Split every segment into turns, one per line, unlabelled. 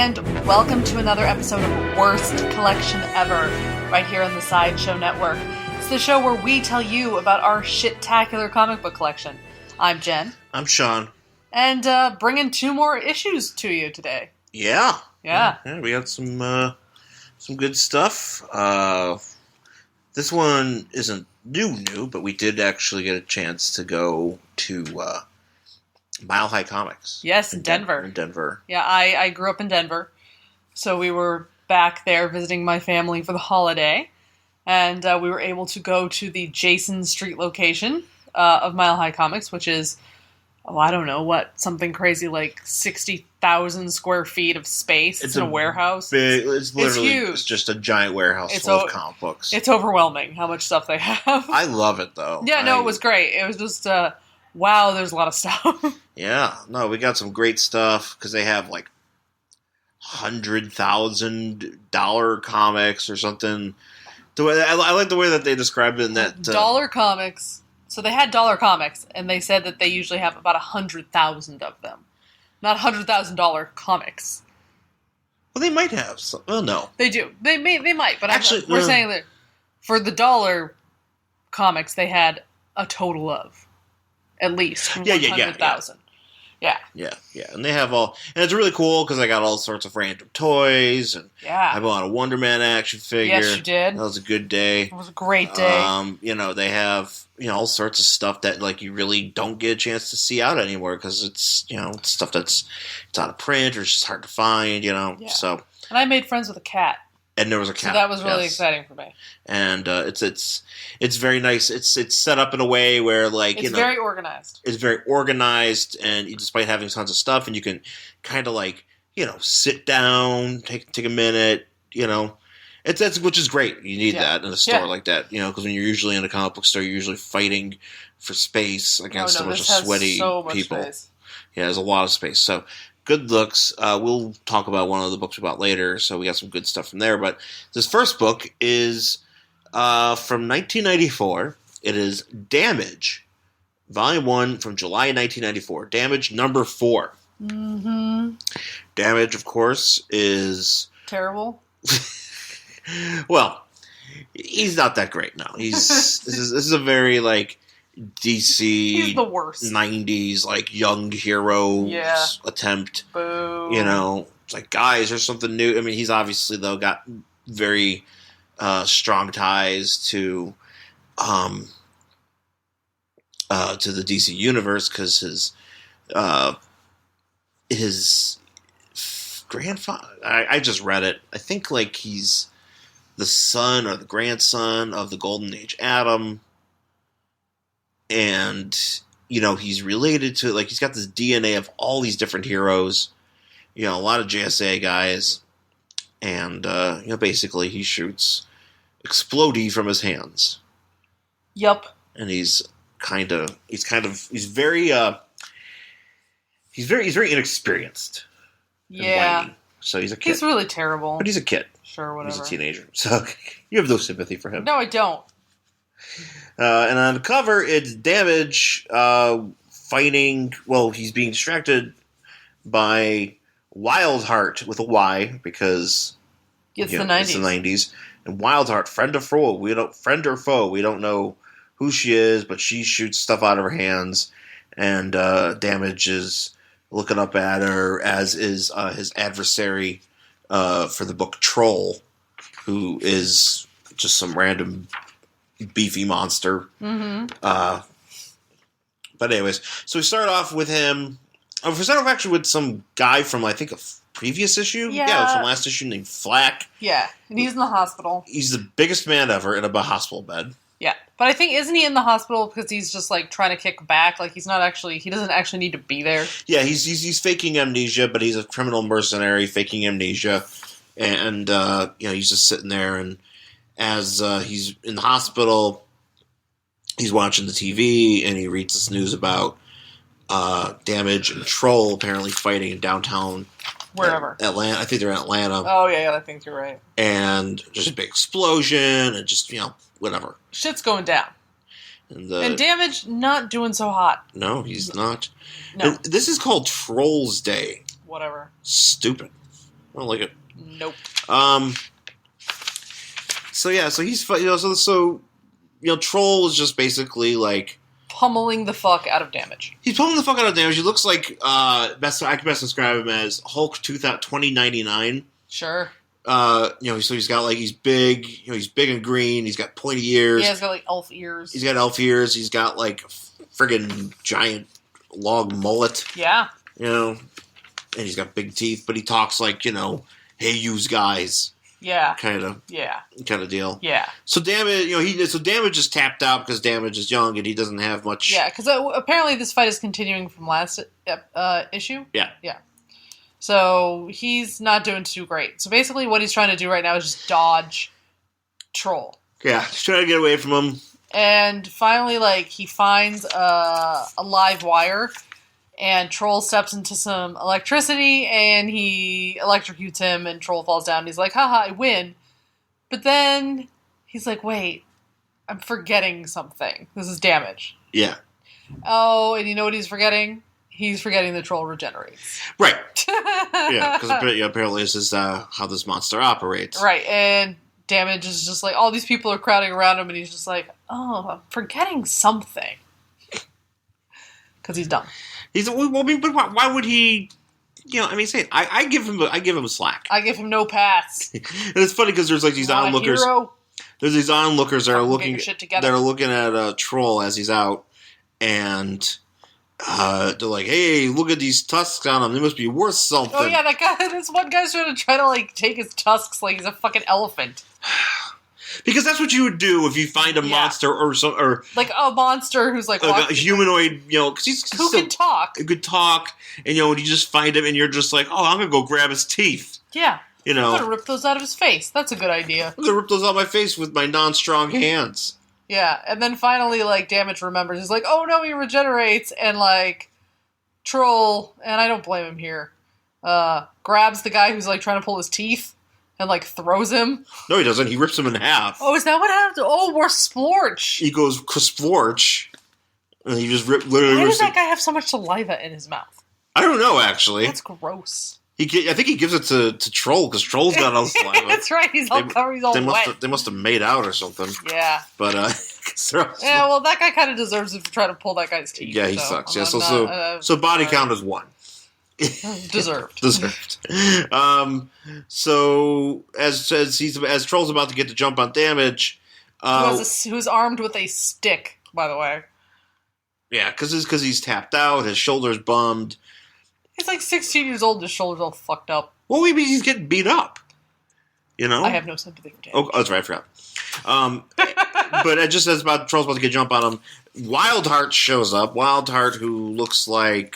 and welcome to another episode of Worst Collection Ever, right here on the Sideshow Network. It's the show where we tell you about our shit-tacular comic book collection. I'm Jen.
I'm Shawn.
And bringing 2 more issues to you today.
Yeah.
Yeah,
we got some good stuff. This one isn't new, but we did actually get a chance to go to Mile High Comics.
Yes, in Denver.
In Denver.
Yeah, I grew up in Denver, so we were back there visiting my family for the holiday, and we were able to go to the Jason Street location of Mile High Comics, which is, I don't know, something crazy like 60,000 square feet of space. It's in a warehouse.
It's literally
huge.
It's just a giant warehouse full of comic books.
It's overwhelming how much stuff they have.
I love it, though.
Yeah, no, it was great. It was just, wow, there's a lot of stuff.
Yeah, no, we got some great stuff, because they have, like, $100,000 comics or something. I like the way that they described it in that...
dollar comics. So they had dollar comics, and they said that they usually have about 100,000 of them. Not $100,000 comics.
Well, they might have some. Well, no.
They do. They might, but
actually,
we're saying that for the dollar comics, they had a total of at least 100,000. Yeah.
And they have all, and it's really cool because I got all sorts of random toys, and I bought a Wonder Man action figure.
Yes, you did.
That was a good day.
It was a great day.
They have all sorts of stuff that like you really don't get a chance to see out anymore because it's it's stuff it's out of print or it's just hard to find. Yeah. So.
And I made friends with a cat.
And there was a cat.
So that was really exciting for me.
And it's very nice. It's set up in a way where
it's very organized.
It's very organized, and despite having tons of stuff, and you can kind of like sit down, take a minute. It's which is great. You need that in a store like that. Because when you're usually in a comic book store, you're usually fighting for space against a bunch of sweaty people.
Space.
Yeah, there's a lot of space. So. Good looks. We'll talk about one of the books about later, so we got some good stuff from there. But this first book is from 1994. It is Damage, Volume 1 from July 1994. Damage number 4.
Mm-hmm.
Damage, of course, is...
terrible?
Well, he's not that great, no. This is a very, like... DC
he's the worst.
90s like young hero attempt.
Boo.
It's like guys there's something new. I mean he's obviously though got very strong ties to the DC universe because his grandfather I just read it. I think like he's the son or the grandson of the Golden Age Atom. And, he's related to, like, he's got this DNA of all these different heroes, a lot of JSA guys, and, basically he shoots explodey from his hands.
Yup.
And he's very inexperienced.
Yeah.
So he's a kid.
He's really terrible.
But he's a kid.
Sure, whatever.
He's a teenager. So you have no sympathy for him.
No, I don't.
And on the cover, it's Damage fighting... Well, he's being distracted by Wildheart with a Y because
it's the 90s.
It's the 90s. And Wildheart, friend or foe, we don't know who she is, but she shoots stuff out of her hands. And Damage is looking up at her, as is his adversary for the book Troll, who is just some random... beefy monster.
Mm-hmm.
But anyways, so we start off with him. We start off actually with some guy from I think a previous issue. Yeah, from last issue named Flack.
Yeah, and he's in the hospital.
He's the biggest man ever in a hospital bed.
Yeah, but I think isn't he in the hospital because he's just like trying to kick back? Like he doesn't actually need to be there.
Yeah, he's faking amnesia, but he's a criminal mercenary faking amnesia, and he's just sitting there and. As he's in the hospital, he's watching the TV, and he reads this news about Damage and Troll apparently fighting in downtown...
Wherever.
Atlanta. I think they're in Atlanta.
Oh, yeah, I think you're right.
And just a big explosion, and just, whatever.
Shit's going down.
And
Damage not doing so hot.
No, he's not.
No.
This is called Trolls Day.
Whatever.
Stupid. I don't like it.
Nope.
So he's Troll is just basically like
pummeling the fuck out of Damage.
He's pummeling the fuck out of Damage. He looks like I can best describe him as Hulk 2099.
Sure.
So he's got like he's big. He's big and green. He's got pointy ears.
Yeah, he's got like elf ears.
He's got elf ears. He's got like a friggin' giant log mullet.
Yeah.
And he's got big teeth, but he talks like hey, yous guys.
Yeah.
Kind of deal.
Yeah.
So Damage is tapped out because Damage is young and he doesn't have much.
Yeah, because apparently this fight is continuing from last issue.
Yeah.
Yeah. So he's not doing too great. So basically, what he's trying to do right now is just dodge Troll.
Yeah, he's trying to get away from him.
And finally, he finds a live wire. And Troll steps into some electricity, and he electrocutes him, and Troll falls down. And he's like, haha, I win. But then he's like, wait, I'm forgetting something. This is Damage.
Yeah.
Oh, and you know what he's forgetting? He's forgetting the Troll regenerates.
Right. Yeah, because apparently this is how this monster operates.
Right, and Damage is just like, all these people are crowding around him, and he's just like, oh, I'm forgetting something. Because he's dumb.
But why would he? I give him slack.
I give him no pass.
And it's funny because there's like these onlookers. There's these onlookers that are looking. They're looking at Troll as he's out, and they're like, "Hey, look at these tusks on him. They must be worth something."
Oh yeah, that guy. This one guy's trying to take his tusks like he's a fucking elephant.
Because that's what you would do if you find a monster or
like a monster who's like
a humanoid, because
who can talk.
Could talk, and you just find him, and you're just like, oh, I'm gonna go grab his teeth.
Yeah, I'm gonna rip those out of his face. That's a good idea.
I'm gonna rip those out of my face with my non-strong hands.
Yeah, and then finally, Damage remembers. He's like, oh no, he regenerates, and Troll, and I don't blame him here. Grabs the guy who's trying to pull his teeth. And, throws him?
No, he doesn't. He rips him in half.
Oh, is that what happened? Oh, more splorch.
He goes splorch. And he just literally
Why
rips
does that guy have so much saliva in his mouth?
I don't know, actually.
That's gross.
I think he gives it to Troll, because Troll's got all the saliva.
That's right. He's all covered. He's all wet.
They must have made out or something.
Yeah.
But,
yeah, well, that guy kind of deserves it for trying to pull that guy's teeth.
Yeah, he sucks. Yeah, so body count is 1.
Deserved.
So as Troll's about to get the jump on Damage,
who's armed with a stick, by the way.
Yeah, because he's tapped out, his shoulder's bummed.
He's 16 years old, his shoulder's all fucked up.
Well, maybe he's getting beat up.
I have no sympathy for Damage.
Oh, that's right, I forgot. But just as Troll's about to get jump on him, Wildheart shows up. Wildheart, who looks like.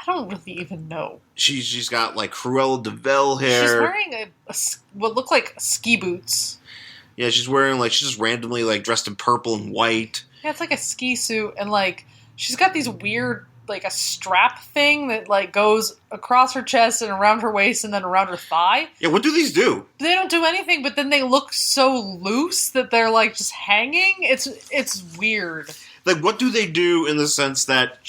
I don't really even know.
She's got Cruella de Vil hair.
She's wearing what look like ski boots.
Yeah, she's wearing she's just randomly dressed in purple and white.
Yeah, it's like a ski suit, and she's got these weird a strap thing that goes across her chest and around her waist and then around her thigh.
Yeah, what do these do?
They don't do anything, but then they look so loose that they're just hanging. It's weird.
What do they do in the sense that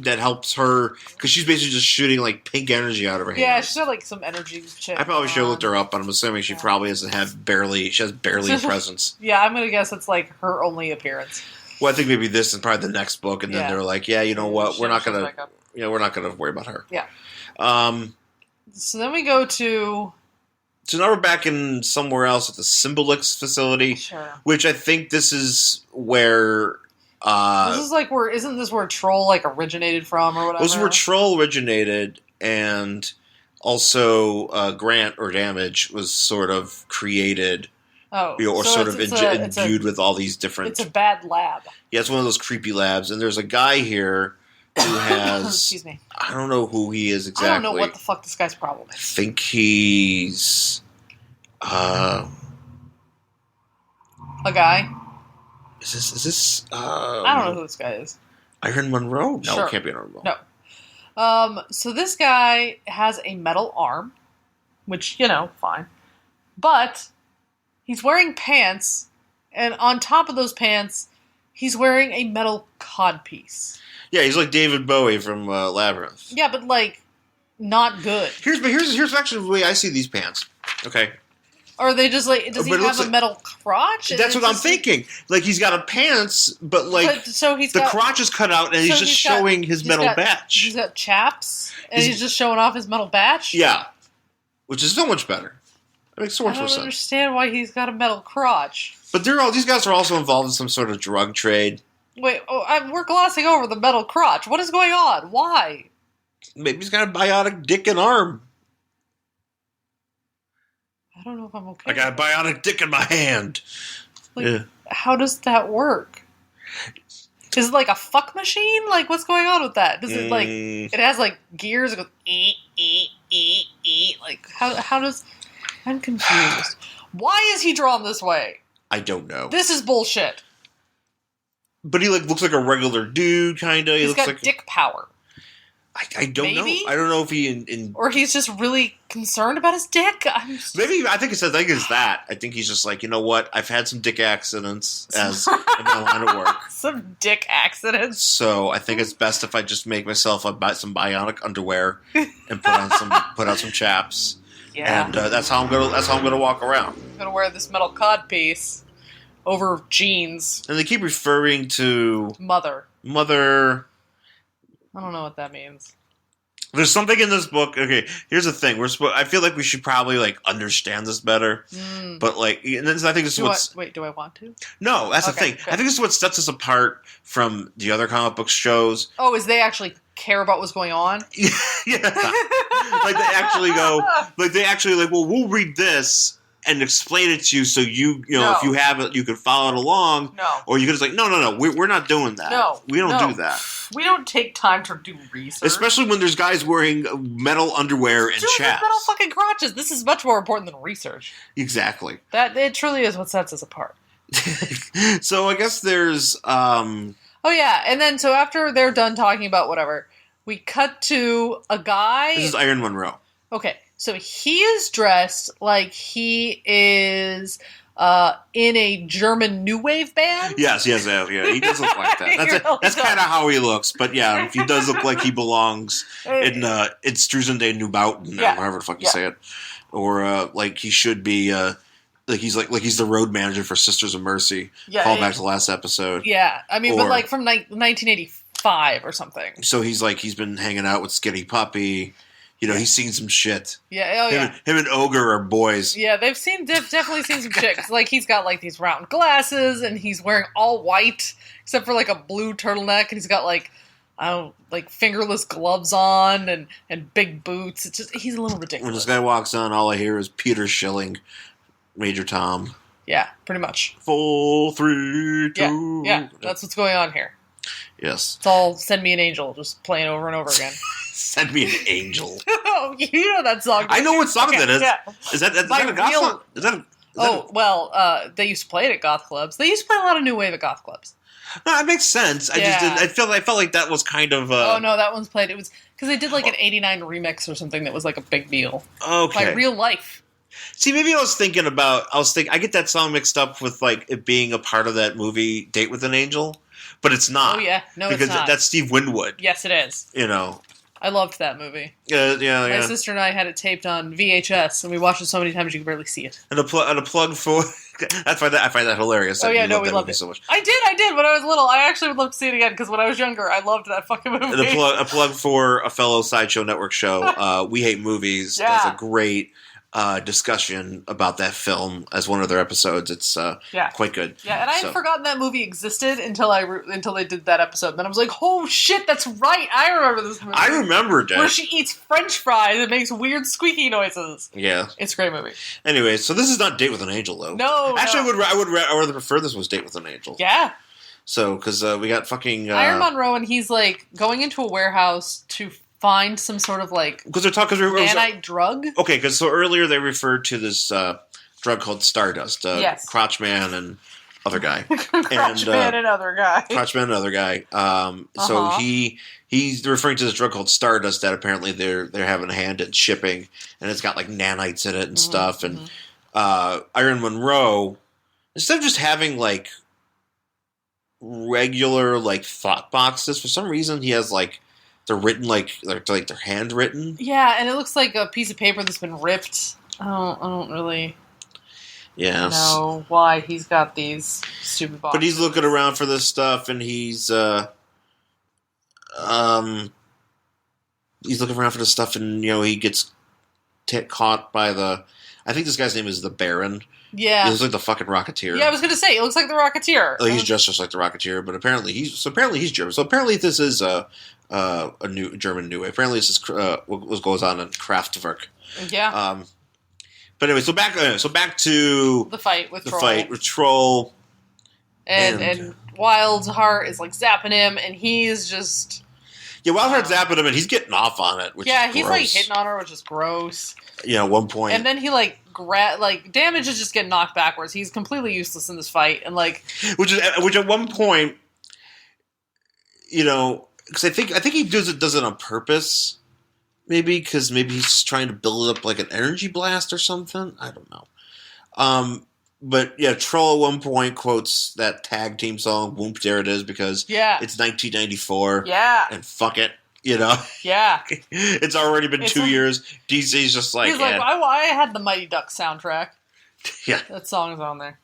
that helps her? Because she's basically just shooting pink energy out of her hands.
Yeah, she's got some energy shit.
I probably should have looked her up, but I'm assuming she probably doesn't have barely. She has barely presence.
Yeah, I'm gonna guess it's her only appearance.
Well, I think maybe this is probably the next book, and then they're like, yeah, you know what, we're not gonna, we're not gonna worry about her.
Yeah. So then we go to.
So now we're back in somewhere else at the Symbolix facility, which I think this is where.
This is isn't this where Troll originated from or whatever?
This is where Troll originated, and also Grant or Damage was sort of created.
Oh,
or so sort of imbued with all these different.
It's a bad lab.
Yeah, it's one of those creepy labs, and there's a guy here who has.
Excuse me.
I don't know who he is exactly.
I don't know what the fuck this guy's problem is.
I think he's.
A guy.
Is this?
I don't know who this guy is.
Iron Monroe? No,
sure.
It can't be Iron Monroe.
No. So this guy has a metal arm, which fine, but he's wearing pants, and on top of those pants, he's wearing a metal codpiece.
Yeah, he's like David Bowie from Labyrinth.
Yeah, but not good.
Here's actually the way I see these pants. Okay.
Or are they just like, does he have a metal crotch?
That's what I'm thinking. Like, he's got a pants, but like, the crotch is cut out, and he's just showing his metal batch.
He's got chaps, and he's just showing off his metal batch?
Yeah. Which is so much better. That makes so much more sense.
I don't understand why he's got a metal crotch.
But these guys are also involved in some sort of drug trade.
Wait, we're glossing over the metal crotch. What is going on? Why?
Maybe he's got a bionic dick and arm.
I don't know if I'm okay.
I got a bionic dick in my hand.
Like,
yeah.
How does that work? Is it like a fuck machine? Like, what's going on with that? Does it like, it has like gears, it goes like, how does, I'm confused. Why is he drawn this way?
I don't know.
This is bullshit.
But he like looks like a regular dude, kind of.
He's got dick power.
I don't know. I don't know if he
or he's just really concerned about his dick.
Maybe I think it's that. I think he's just like, you know what? I've had some dick accidents as in my line of work.
Some dick accidents.
So I think it's best if I just make myself some bionic underwear and put on some chaps.
Yeah.
And that's how I'm gonna walk around.
I'm gonna wear this metal codpiece over jeans.
And they keep referring to
Mother. I don't know what that means.
There's something in this book. Okay, here's the thing. I feel like we should probably like understand this better. But like, and I think this is what's.
Wait, do I want to?
No, that's the thing. Good. I think this is what sets us apart from the other comic book shows.
Oh, is they actually care about what's going on?
Yeah. Like they actually like, well, we'll read this and explain it to you, so if you have it, you can follow it along.
No.
Or you can just like, no, we're not doing that.
No.
We don't do that.
We don't take time to do research.
Especially when there's guys wearing metal underwear and chaps.
Metal fucking crotches. This is much more important than research.
Exactly.
That it truly is what sets us apart.
So I guess there's
Oh yeah, and then so after they're done talking about whatever, we cut to a guy.
This is Iron Monroe.
Okay. So he is dressed like he is in a German new wave band.
Yes, yeah. He does look like that. That's kind of how he looks. But yeah, he does look like he belongs in Struzende Neubauten, or however the fuck you say it, or like he should be. Like he's the road manager for Sisters of Mercy. Yeah, call back to the last episode.
Yeah, I mean, but like from 1985 or something.
So he's been hanging out with Skinny Puppy. You know, he's seen some shit.
Yeah,
Him and Ogre are boys.
Yeah, they've definitely seen some shit. 'Cause, like, he's got, like, these round glasses, and he's wearing all white, except for, like, a blue turtleneck, and he's got, like, fingerless gloves on, and big boots. It's just, he's a little ridiculous.
When this guy walks on, all I hear is Peter Schilling, Major Tom.
Yeah, pretty much.
4, 3, 2.
Yeah, that's what's going on here.
Yes.
It's all Send Me an Angel, just playing over and over again.
Send Me an Angel.
Oh, you know that song.
I know what song that is. Yeah. Is that a goth song?
They used to play it at goth clubs. They used to play a lot of new wave at goth clubs.
No, that makes sense. I felt like that was kind of.
Oh no, that one's played. It was because they did like an '89 remix or something that was like a big deal.
Okay.
Like Real Life.
See, maybe I get that song mixed up with like it being a part of that movie Date with an Angel, but it's not.
Oh yeah, no,
because
it's not.
That's Steve Winwood.
Yes, it is.
You know.
I loved that movie.
Yeah.
My sister and I had it taped on VHS, and we watched it so many times you could barely see it.
And a plug for I find that hilarious.
Oh yeah, no, we loved it so much. I did when I was little. I actually would love to see it again because when I was younger, I loved that fucking movie.
And a plug for a fellow Sideshow Network show, We Hate Movies. Yeah. That's a great discussion about that film as one of their episodes. It's quite good.
Yeah, and I had forgotten that movie existed until they did that episode. And then I was like, oh shit, that's right. I remember this movie.
I remembered it.
Where she eats French fries and makes weird squeaky noises.
Yeah.
It's a great movie.
Anyway, so this is not Date with an Angel, though.
No.
Actually, I would rather prefer this was Date with an Angel.
Yeah.
So, because we got fucking...
Iron Monroe, and he's like going into a warehouse to find some sort of like nanite drug.
Okay, because so earlier they referred to this drug called Stardust.
Yes.
Crotchman and other guy.
Crotchman and other guy.
Crotchman and other guy. So he's referring to this drug called Stardust that apparently they're having a hand in shipping, and it's got like nanites in it and stuff. And Iron Monroe, instead of just having like regular like thought boxes, for some reason he has like they're written like they're handwritten.
Yeah, and it looks like a piece of paper that's been ripped. I don't really know why he's got these stupid boxes.
But he's looking around for this stuff, and he's looking around for this stuff, and he gets caught by I think this guy's name is the Baron.
Yeah,
he looks like the fucking Rocketeer.
Yeah, I was gonna say, it looks like the Rocketeer.
He's just like the Rocketeer, but apparently he's German. So apparently this is a new German new way. Apparently this is what goes on in Kraftwerk.
Yeah.
But anyway, so back to
the fight with
Troll.
And Wildheart is like zapping him, and he's just
Wildheart's zapping him, and he's getting off on it. Which is
he's
gross.
like hitting on her, which is gross.
At one point,
and then he Damage is just getting knocked backwards. He's completely useless in this fight, and
which at one point, because I think he does it on purpose. Maybe because he's just trying to build up like an energy blast or something. I don't know. But yeah, Troll at one point quotes that tag team song, "Whoop, there it is," because it's 1994.
Yeah,
and fuck it, Yeah, it's already been 2 years. DC's just like
he's like, I had the Mighty Ducks soundtrack.
Yeah,
that song is on there.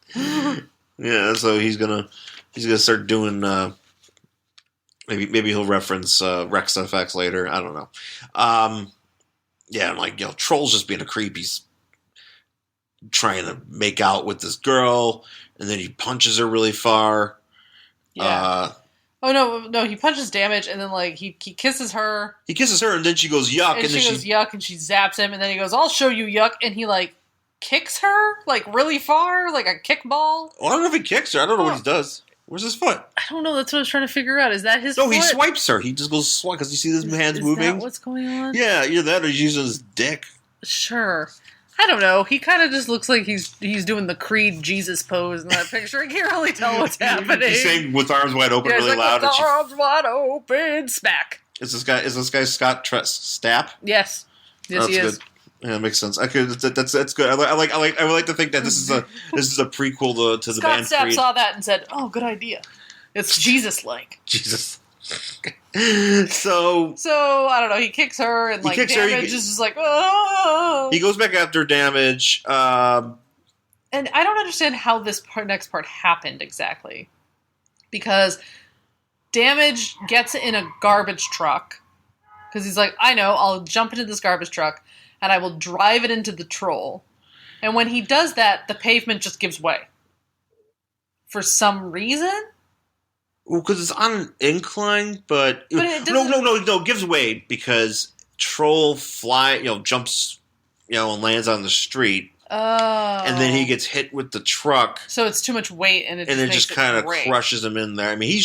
Yeah, so he's gonna start doing. Maybe he'll reference Rex FX later. I don't know. Yeah, I'm like, Troll's just being a creep. He's trying to make out with this girl, and then he punches her really far.
Yeah. Oh no! He punches Damage, and then he kisses her.
He kisses her, and then she goes yuck,
and then she goes yuck, and she zaps him, and then he goes, "I'll show you yuck," and he kicks her really far, like a kickball.
Well, I don't know if he kicks her. I don't know what he does. Where's his foot?
I don't know. That's what I was trying to figure out. Is that his foot?
No, he swipes her. He just goes swipe because you see his hands moving.
Is that what's going on?
Yeah, either that or he's using his dick.
Sure. I don't know. He kind of just looks like he's doing the Creed Jesus pose in that picture. I can't really tell what's happening.
He's saying with arms wide open really loud.
With arms wide open, smack.
Is this guy Scott Stapp?
Yes. Yes, he is.
Good. Yeah, that makes sense. That's good. I would like to think that this is a prequel to the band
Scott Stapp
Creed.
saw that and said, "Oh, good idea. It's Jesus-like."
Jesus. So
I don't know. He kicks her, and Damage is just like, oh.
He goes back after Damage,
and I don't understand how this next part happened exactly, because Damage gets in a garbage truck because he's like, I know, I'll jump into this garbage truck and I will drive it into the Troll, and when he does that, the pavement just gives way for some reason.
Well, because it's on an incline, but no, it gives way because Troll jumps, and lands on the street.
Oh.
And then he gets hit with the truck.
So it's too much weight, and it just
kind of crushes him in there. I mean,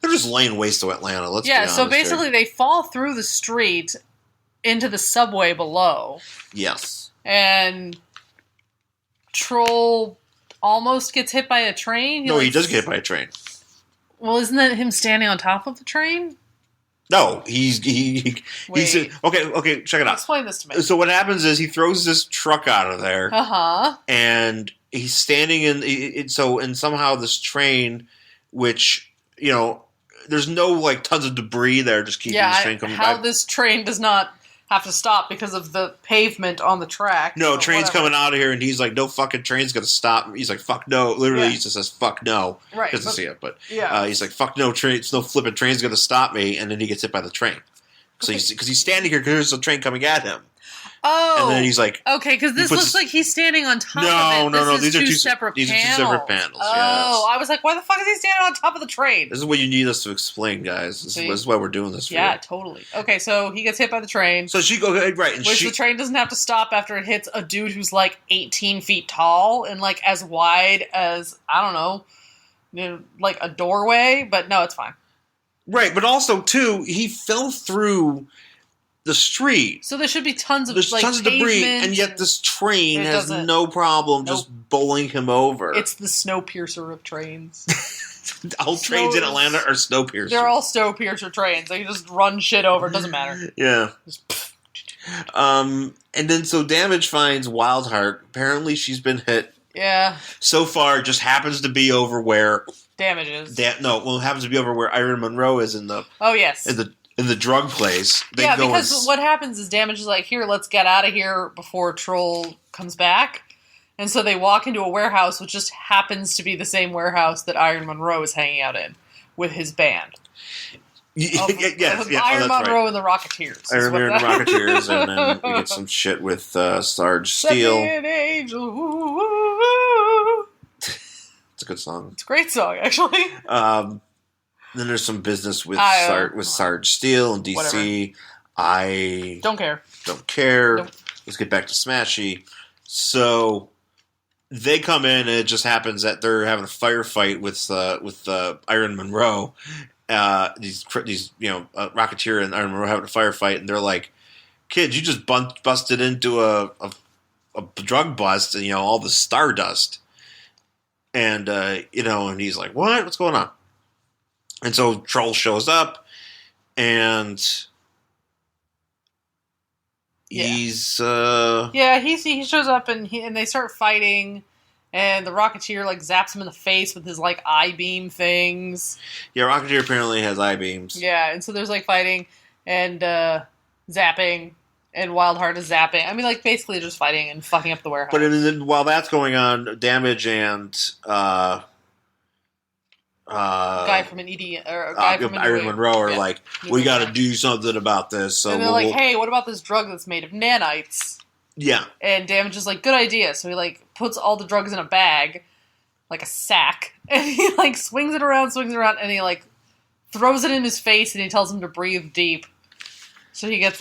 they're just laying waste to Atlanta. Let's be honest.
So basically, they fall through the street into the subway below.
Yes.
And Troll almost gets hit by a train.
He does get hit by a train.
Well, isn't that him standing on top of the train?
No, he's okay. Check it out.
Explain this to me.
So what happens is he throws this truck out of there, and he's standing in. And somehow this train, which there's no tons of debris there, just keeping this train coming back.
This train does not have to stop because of the pavement on the track.
No, train's coming out of here, and he's like, no fucking train's gonna stop. He's like, fuck no. Literally, he just says, fuck no.
Right.
He doesn't see it, but he's like, fuck no, no flipping train's gonna stop me, and then he gets hit by the train. So because he's standing here because there's a train coming at him.
Oh.
And then he's like...
Okay, because this looks like he's standing on top of it.
No.
These are two separate panels.
These are two separate panels,
Oh,
yes.
I was like, why the fuck is he standing on top of the train?
This is what you need us to explain, guys. This is why we're doing this for you.
Totally. Okay, so he gets hit by the train.
So she goes... Right, and
the train doesn't have to stop after it hits a dude who's 18 feet tall and as wide as, I don't know, a doorway. But no, it's fine.
Right, but also, too, he fell through... the street.
So there should be tons of
tons of debris, and yet this train has no problem just bowling him over.
It's the Snowpiercer of trains.
All trains in Atlanta are Snowpiercer.
They're all Snowpiercer trains. They just run shit over. It doesn't matter.
Yeah. And then so Damage finds Wildheart. Apparently she's been hit.
Yeah.
So far, just happens to be over where
Damage is.
It happens to be over where Iron Monroe is in the.
Oh yes.
In in the drug place. They
yeah,
go
because what happens is Damage is like, here, let's get out of here before Troll comes back. And so they walk into a warehouse, which just happens to be the same warehouse that Iron Monroe is hanging out in with his band. Iron Monroe and the Rocketeers.
Iron Monroe and the Rocketeers, and then we get some shit with Sarge Steel.
Angel.
It's a good song.
It's a great song, actually.
Then there's some business with Sarge Steel and DC.
Whatever.
I
don't care.
Nope. Let's get back to Smashy. So they come in, and it just happens that they're having a firefight with Iron Monroe. These Rocketeer and Iron Monroe having a firefight, and they're like, "Kids, you just busted into a drug bust, and all the stardust." And and he's like, "What? What's going on?" And so Troll shows up, and he shows up, and they start fighting, and the Rocketeer zaps him in the face with his I-beam things. Yeah, Rocketeer apparently has I-beams.
Yeah, and so there's fighting and zapping, and Wildheart is zapping. I mean, basically just fighting and fucking up the warehouse.
But then while that's going on, Damage and
guy from
Iron Monroe are we got to do something about this. So
and they're hey, what about this drug that's made of nanites?
Yeah.
And Damage is good idea. So he puts all the drugs in a bag, a sack, and he swings it around, and he throws it in his face, and he tells him to breathe deep. So he gets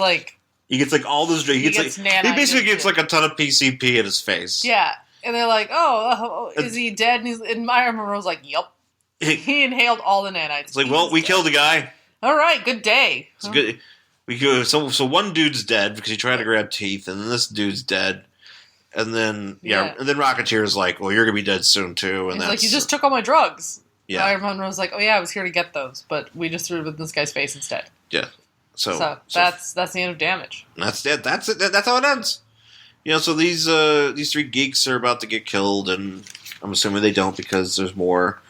he gets all this. He basically gets a ton of PCP in his face.
Yeah, and they're oh, is he dead? And Iron Monroe's yup. He inhaled all the nanites.
It's we killed a guy.
All right, good day.
It's good. So one dude's dead because he tried to grab teeth, and then this dude's dead. And then and then Rocketeer's well, you're gonna be dead soon too. And
he's you just took all my drugs.
Yeah.
Iron Monroe's oh yeah, I was here to get those, but we just threw it in this guy's face instead.
Yeah. So
that's the end of Damage.
That's it. That's it. That's how it ends. So these three geeks are about to get killed, and I'm assuming they don't because there's more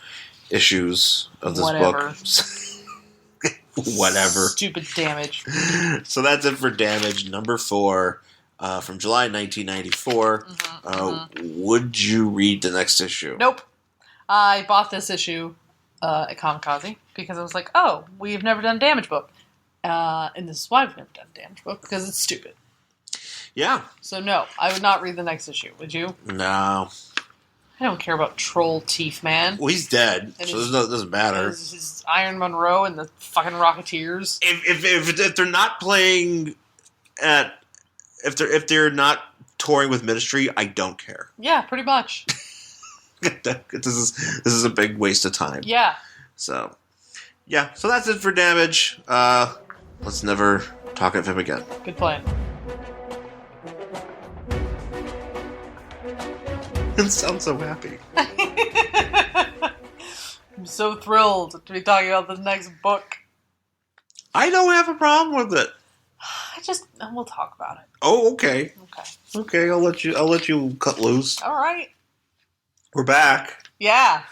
issues of this book. Whatever.
Stupid Damage.
So that's it for Damage number 4 from July 1994. Would you read the next issue?
Nope. I bought this issue at Kamikaze because I was oh, we've never done a Damage book. And this is why we've never done a Damage book, because it's stupid.
Yeah.
So no, I would not read the next issue. Would you?
No.
I don't care about Troll Teeth Man.
Well, he's dead, so it doesn't matter.
His Iron Monroe and the fucking Rocketeers.
If they're not playing if they're not touring with Ministry, I don't care.
Yeah, pretty much.
This is a big waste of time.
Yeah.
So that's it for Damage. Let's never talk of him again.
Good plan.
You sound so happy.
I'm so thrilled to be talking about the next book.
I don't have a problem with it.
We'll talk about it.
Oh, okay. Okay, I'll let you cut loose.
All right.
We're back.
Yeah.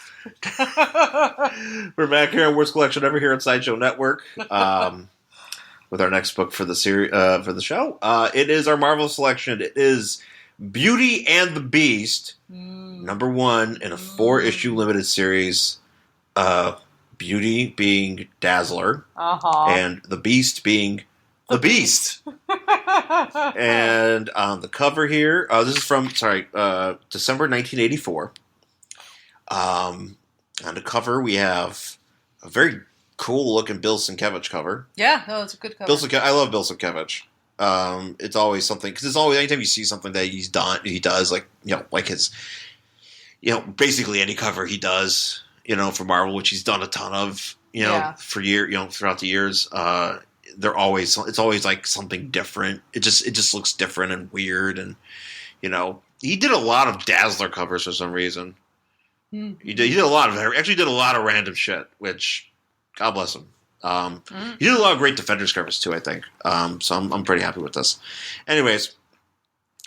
We're back here on Worst Collection Ever here on Sideshow Network. With our next book for the series for the show. It is our Marvel selection. It is Beauty and the Beast, number 1 in a 4-issue limited series. Beauty being Dazzler, and the Beast being the Beast. And on the cover here, this is from December 1984. On the cover, we have a very cool looking Bill Sienkiewicz cover.
Yeah, no, it's a good cover.
I love Bill Sienkiewicz. It's always something, because it's always, anytime you see something that he does his, basically any cover he does, for Marvel, which he's done a ton of, for throughout the years. It's always something different. It just looks different and weird, and he did a lot of Dazzler covers for some reason. He did a lot of random shit, which God bless him. He did a lot of great Defenders covers too, I think. So I'm pretty happy with this. Anyways,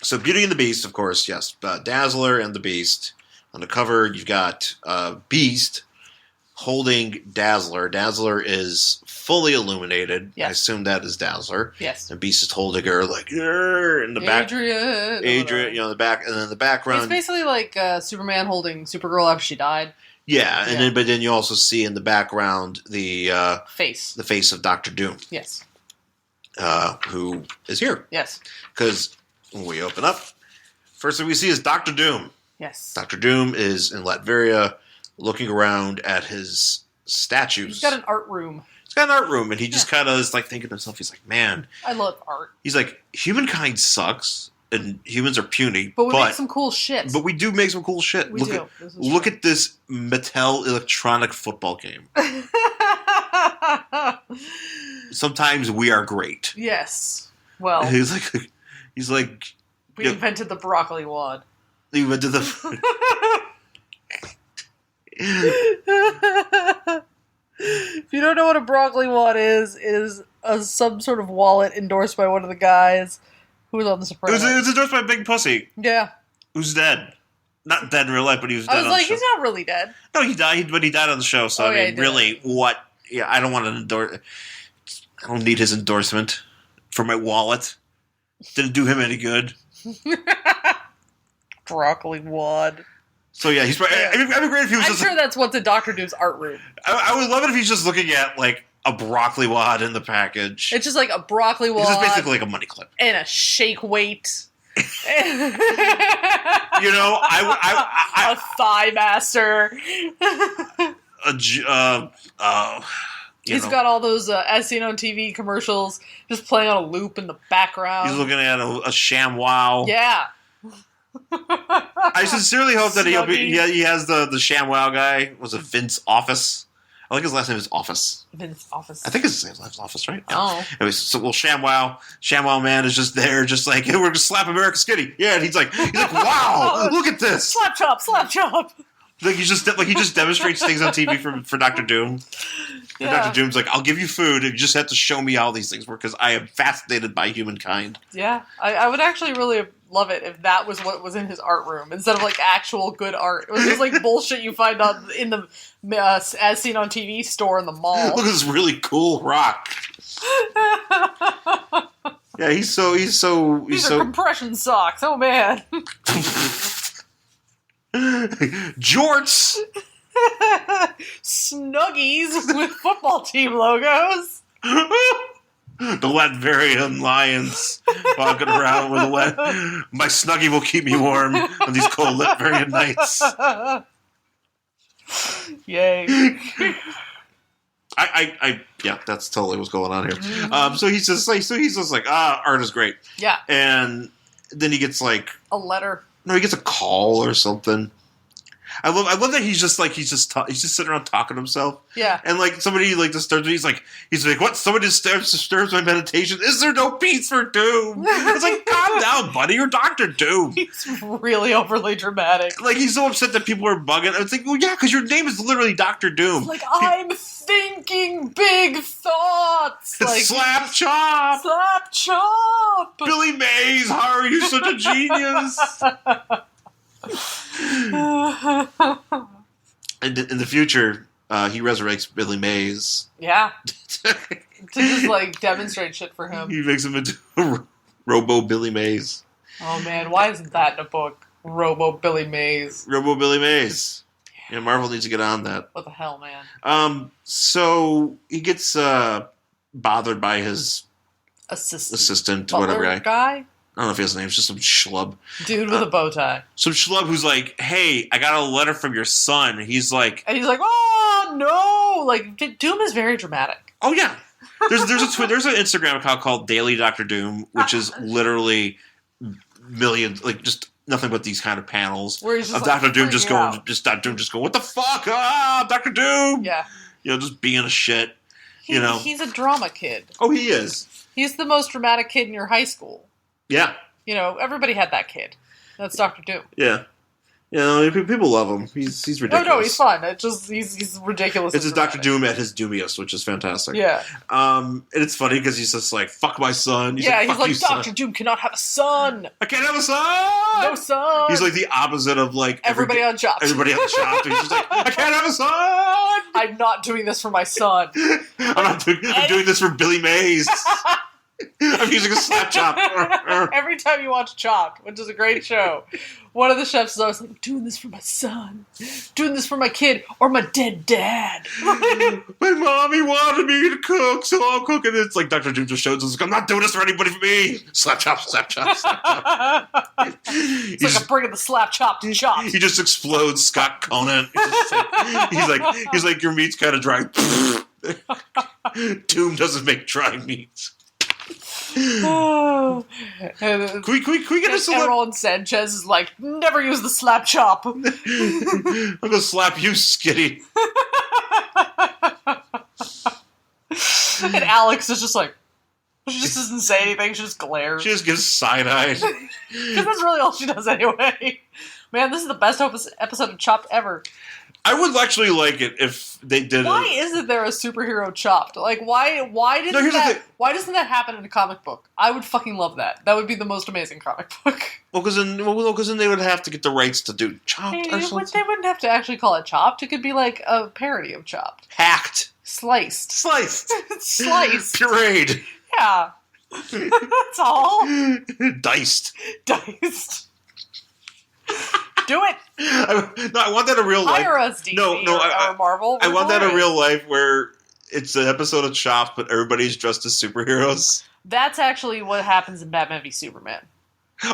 so Beauty and the Beast, of course, yes. Dazzler and the Beast. On the cover, you've got Beast holding Dazzler. Dazzler is fully illuminated.
Yes.
I assume that is Dazzler.
Yes.
And Beast is holding her like in the back.
Adrian,
in the back, and then in the background.
It's basically like Superman holding Supergirl after she died.
Yeah, and then you also see in the background the face of Dr. Doom.
Yes.
Who is here?
Yes.
Because when we open up, first thing we see is Dr. Doom.
Yes.
Dr. Doom is in Latveria looking around at his statues.
He's got an art room.
And he just kind of is like thinking to himself, he's like, man.
I love art.
He's like, humankind sucks, and humans are puny.
But we make some cool shit.
But we do make some cool shit. Look at this Mattel electronic football game. Sometimes we are great.
Yes. Well.
He's like.
We invented the broccoli wad.
We invented the.
If you don't know what a broccoli wad is some sort of wallet endorsed by one of the guys who was on The Sopranos.
It was endorsed by Big Pussy.
Yeah.
Who's dead. Not dead in real life, but he was dead on the show. I was like,
he's not really dead.
No, he died, but he died on the show, so really, what? Yeah, I don't want to endorse. I don't need his endorsement for my wallet. Didn't do him any good.
Broccoli wad.
So yeah, he's probably. I'd be great if he was.
I'm sure that's what's in Dr. Doom's art room.
I would love it if he's just looking at like a broccoli wad in the package.
It's just like a broccoli wad.
It's just basically like a money clip
and a shake weight.
A
thigh master. He's got all those as seen on TV commercials just playing on a loop in the background.
He's looking at a ShamWow.
Yeah.
I sincerely hope that he has the ShamWow guy. Was it Vince Office? I think his last name is Office.
Vince Office.
I think his last name is Office, right? Yeah.
Oh.
Anyways, so ShamWow man is just there, just like, hey, we're gonna slap America Skinny. Yeah, and he's like, wow, look at this.
Slap chop.
Like he just demonstrates things on TV for Dr. Doom. And Dr. Doom's like, I'll give you food, and you just have to show me how these things work because I am fascinated by humankind. Yeah,
I would actually really love it if that was what was in his art room instead of like actual good art. It was just like bullshit you find in the as seen on TV store in the mall.
Look at this really cool rock. Yeah, he's so
These are compression socks. Oh man.
Jorts.
Snuggies with football team logos.
The Latvian Lions walking around with my Snuggie will keep me warm on these cold Latvian nights.
Yay.
Yeah, that's totally what's going on here. Mm-hmm. So he's just like, art is great.
Yeah.
And then he gets like
a letter.
No, he gets a call or something. I love that he's just sitting around talking to himself.
Yeah.
And like somebody like disturbs me. He's like, what? Somebody disturbs my meditation. Is there no peace for Doom? It's like, calm down, buddy. You're Dr. Doom.
He's really overly dramatic.
Like he's so upset that people are bugging. It's like, well, yeah, because your name is literally Dr. Doom.
It's like I'm thinking big thoughts. Like
slap chop.
Slap chop.
Billy Mays, how are you such a genius? And in the future, he resurrects Billy Mays.
Yeah. To just like demonstrate shit for him.
He makes him into Robo Billy Mays.
Oh man, why isn't that in a book? Robo Billy Mays.
Robo Billy Mays. Yeah, Marvel needs to get on that.
What the hell, man?
So he gets bothered by his assistant, whatever
guy.
I don't know if he has a name. It's just some schlub.
Dude with a bow tie.
Some schlub who's like, hey, I got a letter from your son. And he's like,
oh, no. Like, Doom is very dramatic.
Oh, yeah. There's an Instagram account called Daily Dr. Doom, which is literally millions, like, just nothing but these kind of panels
where he's just
of Dr. Doom just going, what the fuck? Dr. Doom.
Yeah.
Just being a shit,
He's a drama kid.
Oh, he is.
He's the most dramatic kid in your high school.
Yeah.
Everybody had that kid. That's Dr. Doom.
Yeah. People love him. He's ridiculous.
No, he's fun. He's ridiculous.
It's just Dr. Doom at his doomiest, which is fantastic.
Yeah.
And it's funny because he's just like, fuck my son.
He's like, Dr. Doom cannot have a son.
I can't have a son.
No son.
He's like the opposite of like
everybody on Chopped.
Everybody on Chopped. He's just like, I can't have a son.
I'm not doing this for my son.
I'm doing this for Billy Mays. I'm using a slap chop.
Every time you watch Chopped, which is a great show, one of the chefs is always like, I'm doing this for my son, doing this for my kid, or my dead dad.
My mommy wanted me to cook, so I'm cooking. It's like Dr. Doom just shows us, I'm not doing this for anybody for me. Slap chop, slap chop, slap chop.
It's like I'm bringing the slap chop to Chopped.
He just explodes Scott Conant. He's like, your meat's kind of dry. Doom doesn't make dry meats.
Oh.
Can we get a celebrity?
Errol Sanchez is like, never use the slap chop.
I'm gonna slap you, Skitty.
And Alex is just like, she just doesn't say anything, she just glares.
She just gives side-eyed.
Because that's really all she does anyway. Man, this is the best episode of Chopped ever.
I would actually like it if they did.
Why isn't there a superhero Chopped? Like, why doesn't that happen in a comic book? I would fucking love that. That would be the most amazing comic book.
Well, because then they would have to get the rights to do Chopped or something.
They wouldn't have to actually call it Chopped. It could be like a parody of Chopped.
Hacked.
Sliced.
Sliced.
Pureed. Yeah. That's all.
Diced.
Do it.
I want that in real life.
Hire us, DC or Marvel.
I want that in real life where it's an episode of Chopped, but everybody's dressed as superheroes.
That's actually what happens in Batman v Superman.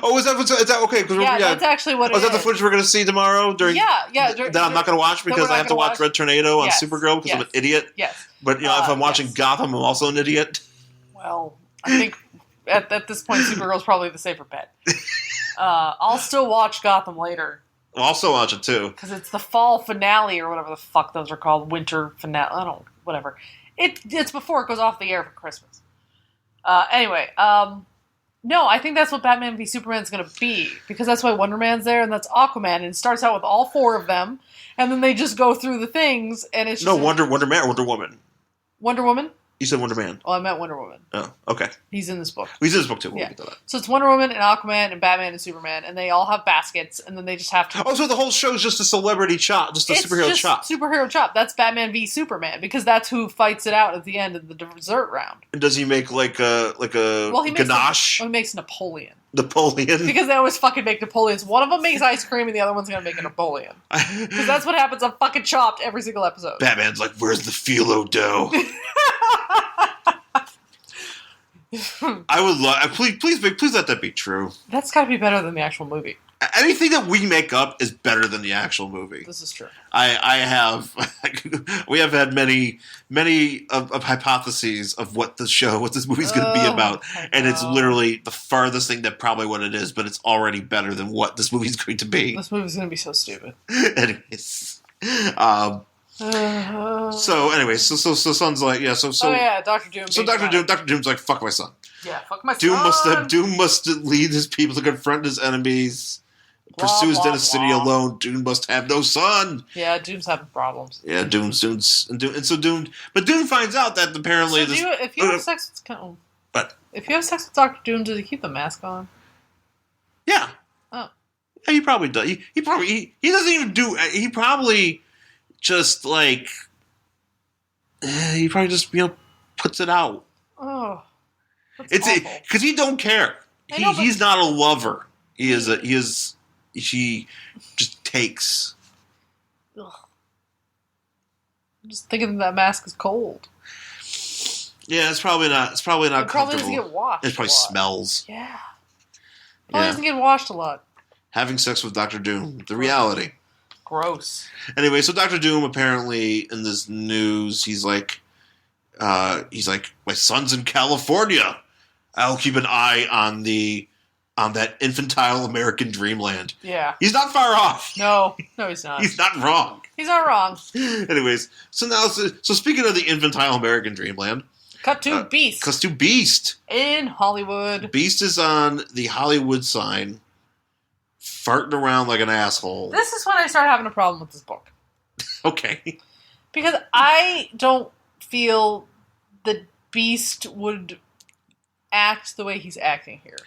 Oh, is that okay?
That's actually what it is.
Is that the footage we're going to see tomorrow?
That
I'm not going to watch because I have to watch Red Tornado on Supergirl because I'm an idiot.
Yes.
But if I'm watching Gotham, I'm also an idiot.
Well, I think at this point, Supergirl's probably the safer bet. I'll still watch Gotham later.
I'll also watch it too. Because
it's the fall finale or whatever the fuck those are called. Winter finale. I don't know. Whatever. It's before it goes off the air for Christmas. Anyway, no, I think that's what Batman v Superman's going to be. Because that's why Wonder Man's there and that's Aquaman. And it starts out with all four of them. And then they just go through the things and it's just...
No, Wonder Man or Wonder Woman?
Wonder Woman?
You said Wonder Man.
Oh, I meant Wonder Woman.
Oh, okay.
He's in this book.
He's in this book, too. We'll get to that.
So it's Wonder Woman and Aquaman and Batman and Superman, and they all have baskets, and then they just have to...
Oh, so the whole show's just a celebrity chop, just a superhero chop.
Superhero chop. That's Batman v Superman, because that's who fights it out at the end of the dessert round.
And does he make like a ganache?
He makes Napoleon.
Napoleon?
Because they always fucking make Napoleons. One of them makes ice cream, and the other one's gonna make a Napoleon. Because that's what happens on fucking Chopped every single episode.
Batman's like, where's the phyllo dough? I would love. Please let that be true.
That's got to be better than the actual movie.
Anything that we make up is better than the actual movie.
This is true.
We have had many of hypotheses of what this movie's going to be about, and it's literally the farthest thing that probably what it is, but it's already better than what this movie's going to be.
This movie's going to be so stupid.
Anyways, so anyway, so son's like,
Dr. Doom.
So Dr. Doom's like, fuck my son.
Yeah, fuck my son.
Doom must lead his people to confront his enemies. Pursues Dennis City alone. Doom must have no son.
Yeah, Doom's having problems.
Yeah, Doom finds out that apparently
if you have sex with Dr. Doom, does he keep the mask on?
Yeah.
Oh.
Yeah, he probably does. He doesn't even do. He probably just like he probably just puts it out.
Oh,
it's because he don't care. He's not a lover. She just takes.
Ugh. I'm just thinking that mask is cold.
Yeah, it's probably not. It probably
doesn't get washed.
It probably smells.
Yeah. Probably doesn't get washed a lot.
Having sex with Dr. Doom, the reality.
Gross.
Anyway, so Dr. Doom apparently in this news, he's like, my son's in California. I'll keep an eye on that infantile American dreamland.
Yeah.
He's not far off.
No, he's not.
He's not wrong.
He's not wrong.
Anyways, so speaking of the infantile American dreamland.
Cut to Beast.
Cut to Beast.
In Hollywood.
Beast is on the Hollywood sign, farting around like an asshole.
This is when I start having a problem with this book.
Okay.
Because I don't feel that Beast would act the way he's acting here.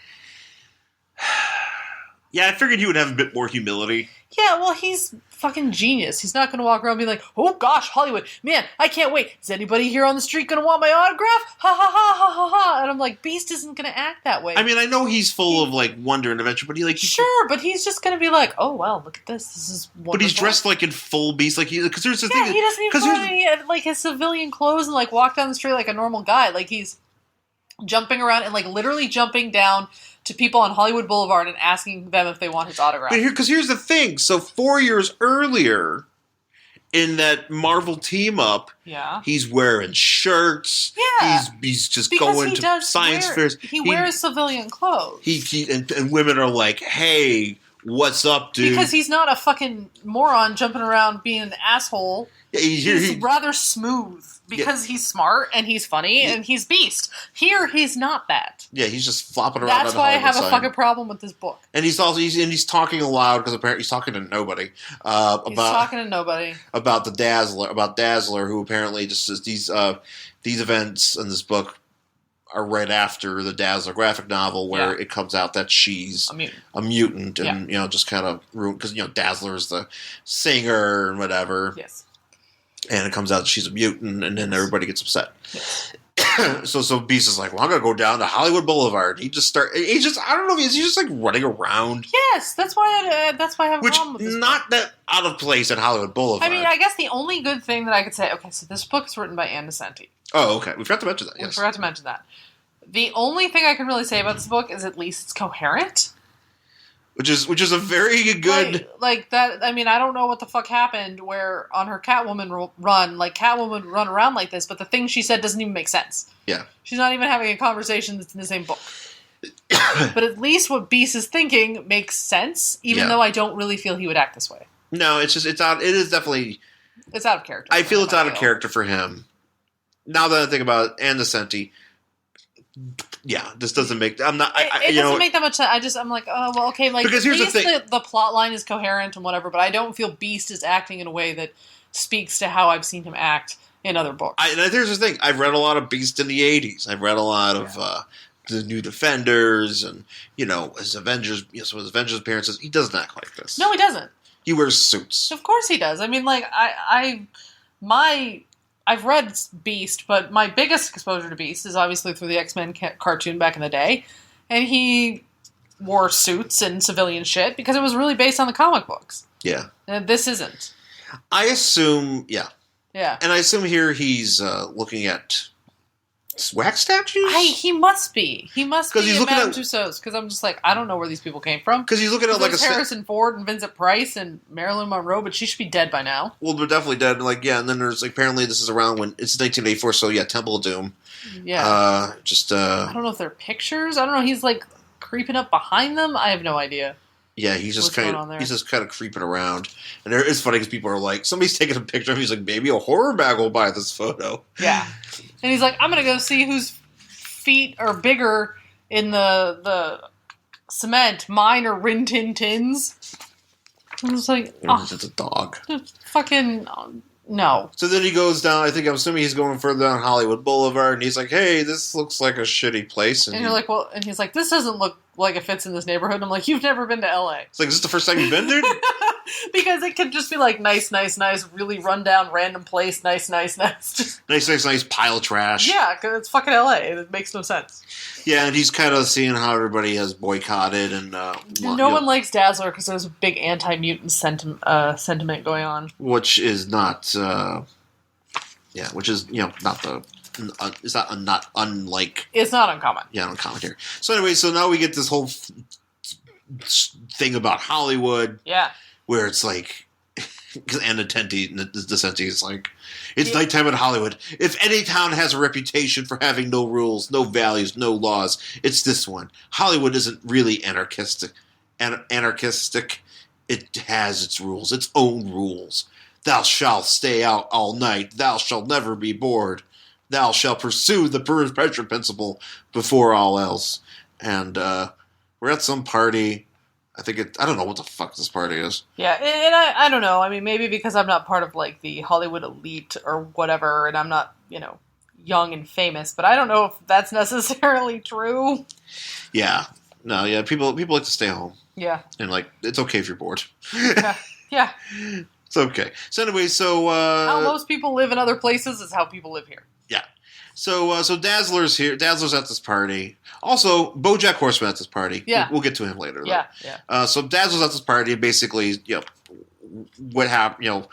Yeah, I figured he would have a bit more humility.
Yeah, well, he's fucking genius. He's not going to walk around and be like, oh gosh, Hollywood, man, I can't wait. Is anybody here on the street going to want my autograph? Ha ha ha ha ha ha. And I'm like, Beast isn't going to act that way.
I mean, I know he's full of like wonder and adventure, but
sure, but he's just going to be like, oh wow, look at this. This is wonderful.
But he's dressed like in full Beast, like because there's the thing.
Yeah, he doesn't even put any like his civilian clothes and like walk down the street like a normal guy. Like he's jumping around and like literally jumping down to people on Hollywood Boulevard and asking them if they want his autograph.
But because here's the thing. So 4 years earlier, in that Marvel team up, he's wearing shirts.
Yeah,
he's just
because
going to science fairs.
He wears civilian clothes.
And women are like, "Hey, what's up, dude?"
Because he's not a fucking moron jumping around being an asshole.
Yeah,
he's rather smooth because he's smart and he's funny and he's Beast. Here, he's not that.
Yeah, he's just flopping around.
That's why I have a fucking problem with this book.
And he's also he's talking aloud because apparently he's talking to nobody.
He's talking to nobody
about the Dazzler, who apparently just says these events in this book are right after the Dazzler graphic novel, where it comes out that she's a mutant, and just kind of ruined because Dazzler is the singer and whatever.
Yes.
And it comes out that she's a mutant, and then everybody gets upset. Yes. so Beast is like, well, I'm gonna go down to Hollywood Boulevard. I don't know, is he just like running around?
Yes, that's why I have a problem with this
not
book.
That out of place at Hollywood Boulevard.
I mean, I guess the only good thing that I could say, okay, so this book is written by Ann Nocenti.
Oh, okay. We forgot to mention that. Yes.
We forgot to mention that. The only thing I can really say about this book is at least it's coherent.
Which is a very good...
Like that, I mean, I don't know what the fuck happened where on her Catwoman run, like Catwoman would run around like this, but the thing she said doesn't even make sense.
Yeah.
She's not even having a conversation that's in the same book. But at least what Beast is thinking makes sense, even though I don't really feel he would act this way.
No, it is out of character. I feel it's out of character for him. Now that I think about it, and Nocenti, this doesn't make. I'm not.
It doesn't make that much sense. I'm like, oh well, okay. Like because here's the thing: the plot line is coherent and whatever, but I don't feel Beast is acting in a way that speaks to how I've seen him act in other books.
Here's the thing: I've read a lot of Beast in the '80s. I've read a lot of the New Defenders, and his Avengers. Some of his Avengers appearances. He doesn't act like this.
No, he doesn't.
He wears suits.
Of course he does. I mean, like I've read Beast, but my biggest exposure to Beast is obviously through the X-Men cartoon back in the day. And he wore suits and civilian shit because it was really based on the comic books. Yeah. And this isn't.
I assume,
Yeah.
And I assume here he's looking at wax statues?
He must be. He must be at Madame Tussauds, because I'm just like, I don't know where these people came from.
Because he's looking at like
Harrison Ford and Vincent Price and Marilyn Monroe, but she should be dead by now.
Well, they're definitely dead. And then there's apparently this is around when it's 1984, so Temple of Doom.
Yeah.
I
don't know if they're pictures. I don't know. He's like creeping up behind them. I have no idea.
Yeah, he's just kind of creeping around, and it's funny because people are like, somebody's taking a picture of him. He's like, maybe a horror bag will buy this photo.
Yeah, and he's like, I'm gonna go see whose feet are bigger in the cement, mine or Rin Tin Tin's. I was like,
it's a dog.
Fucking no.
So then he goes down. I'm assuming he's going further down Hollywood Boulevard, and he's like, hey, this looks like a shitty place.
And you're like, well, and he's like, this doesn't look like it fits in this neighborhood. And I'm like, you've never been to LA.
It's like, is this the first time you've been there?
Because it could just be like nice, really run down random place, nice. Just
nice pile of trash.
Yeah, because it's fucking LA. It makes no sense.
Yeah, and he's kind of seeing how everybody has boycotted and
no one likes Dazzler because there's a big anti-mutant sentiment going on,
which is not, which is not the. It's not unlike.
It's not uncommon.
Yeah, uncommon here. So anyway, now we get this whole thing about Hollywood.
Yeah.
Where it's like, and the Nocenti is like, it's nighttime in Hollywood. If any town has a reputation for having no rules, no values, no laws, it's this one. Hollywood isn't really anarchistic. It has its rules, its own rules. Thou shalt stay out all night. Thou shalt never be bored. Thou shalt pursue the pressure principle before all else. And we're at some party. I don't know what the fuck this party is.
Yeah, and I don't know. I mean, maybe because I'm not part of like the Hollywood elite or whatever, and I'm not, young and famous, but I don't know if that's necessarily true.
Yeah. no, yeah. People like to stay home,
Yeah.
and like it's okay if you're bored.
Yeah. Yeah.
It's okay. So anyway,
How most people live in other places is how people live here.
yeah. So Dazzler's here. Dazzler's at this party. Also, BoJack Horseman at this party.
Yeah.
We'll get to him later.
Yeah. Yeah.
So Dazzler's at this party, and basically, what happened?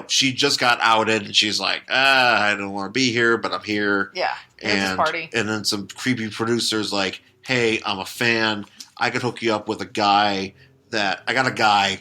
She just got outed, and she's like, I don't want to be here, but I'm here.
Yeah. At this party.
And then some creepy producers like, hey, I'm a fan. I could hook you up with a guy I got a guy.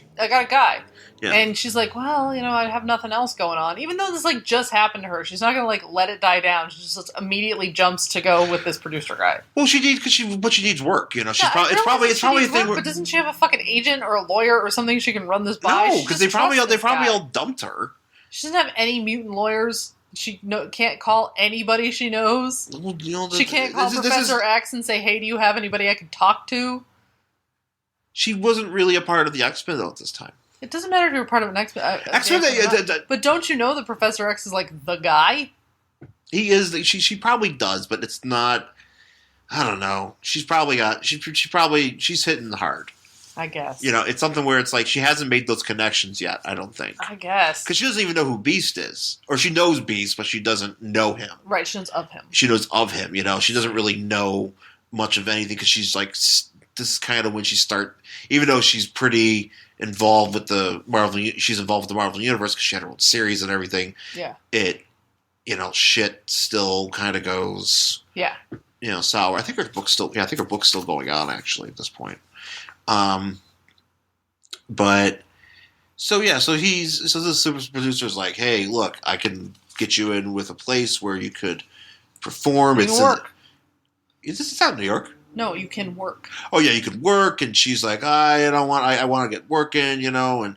Yeah. And she's like, well, I have nothing else going on. Even though this just happened to her, she's not gonna let it die down. She just immediately jumps to go with this producer guy.
Well, she needs she needs work. She's it's probably a thing.
But doesn't she have a fucking agent or a lawyer or something she can run this by?
No, because they probably all dumped her.
She doesn't have any mutant lawyers. She can't call anybody she knows.
Well,
she can't call Professor X and say, hey, do you have anybody I can talk to?
She wasn't really a part of the X-Men, though, at this time.
It doesn't matter if you're a part of an X-Men. But don't you know that Professor X is, the guy? He is.
She probably does, but it's not... I don't know. She's probably got... She's hitting hard.
I guess.
It's something where it's she hasn't made those connections yet, I don't think.
I guess.
Because she doesn't even know who Beast is. Or she knows Beast, but she doesn't know him.
Right, she knows of him.
She knows of him, She doesn't really know much of anything because she's this is kind of when she even though she's pretty involved with the Marvel, she's involved with the Marvel Universe because she had her own series and everything.
Yeah.
Shit still kind of goes.
Yeah.
Sour. I think her book's still going on actually at this point. But so the super producer's like, hey, look, I can get you in with a place where you could perform.
New York.
It's out in New York.
No, you can work.
Oh yeah, you could work, and she's like, I want to get working, and I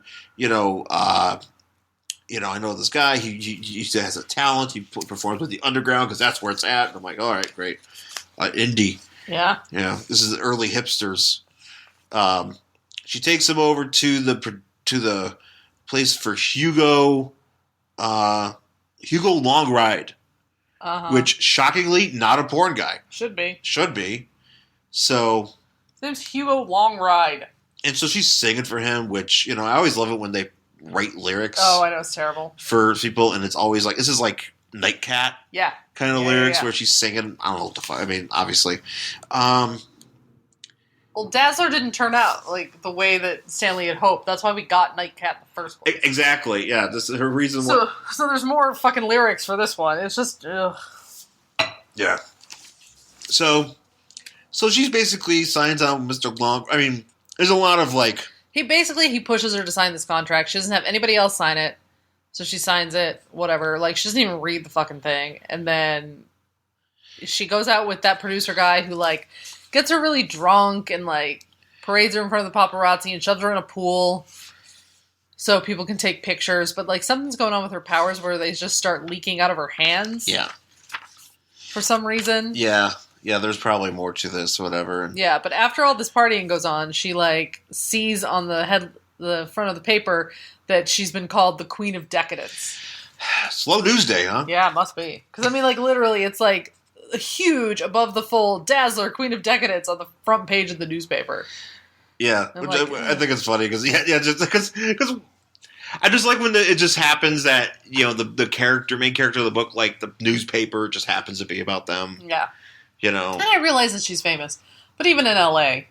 know this guy. He has a talent. He performs with the underground because that's where it's at. And I'm like, all right, great, indie.
Yeah.
Yeah, this is the early hipsters. She takes him over to the place for Hugo Long Ride, which shockingly not a porn guy.
Should be.
So
his name's Hugo Long Ride.
And so she's singing for him, which, I always love it when they write lyrics.
Oh, I know, it's terrible.
For people, and it's always this is like Nightcat kind of lyrics where she's singing. I don't know what the fuck. I mean, obviously.
Well, Dazzler didn't turn out the way that Stanley had hoped. That's why we got Nightcat in the first place.
Exactly, yeah. This is her reason.
So there's more fucking lyrics for this one. It's just, ugh.
Yeah. So she's basically signs on Mr. Long. I mean, there's a lot of
He pushes her to sign this contract. She doesn't have anybody else sign it. So she signs it, whatever. She doesn't even read the fucking thing. And then she goes out with that producer guy who, gets her really drunk and, parades her in front of the paparazzi and shoves her in a pool so people can take pictures. But, something's going on with her powers where they just start leaking out of her hands.
Yeah.
For some reason.
Yeah. Yeah, there's probably more to this, whatever.
Yeah, but after all this partying goes on, she, sees on the front of the paper that she's been called the Queen of Decadence.
Slow news day, huh?
Yeah, it must be. Because, literally, it's, huge, above the fold, Dazzler, Queen of Decadence on the front page of the newspaper.
Yeah, I think it's funny, because, just because I just like when it just happens that, the main character of the book, the newspaper just happens to be about them.
Yeah.
And
I realize that she's famous. But even in LA,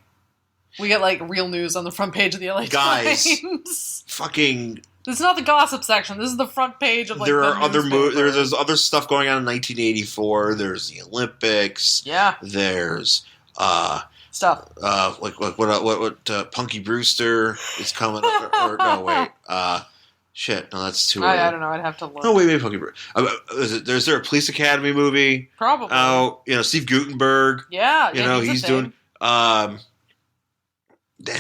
we get, real news on the front page of the LA Times.
Fucking...
This is not the gossip section. This is the front page of,
there are there's other stuff going on in 1984. There's the Olympics.
Yeah.
There's...
stuff.
What Punky Brewster is coming up. Or no, wait. Shit, no, that's too early.
I don't know. I'd have to look.
No, wait, maybe Punky Brewster. Is there a Police Academy movie?
Probably.
Oh, Steve Guttenberg.
Yeah,
he's doing. Damn,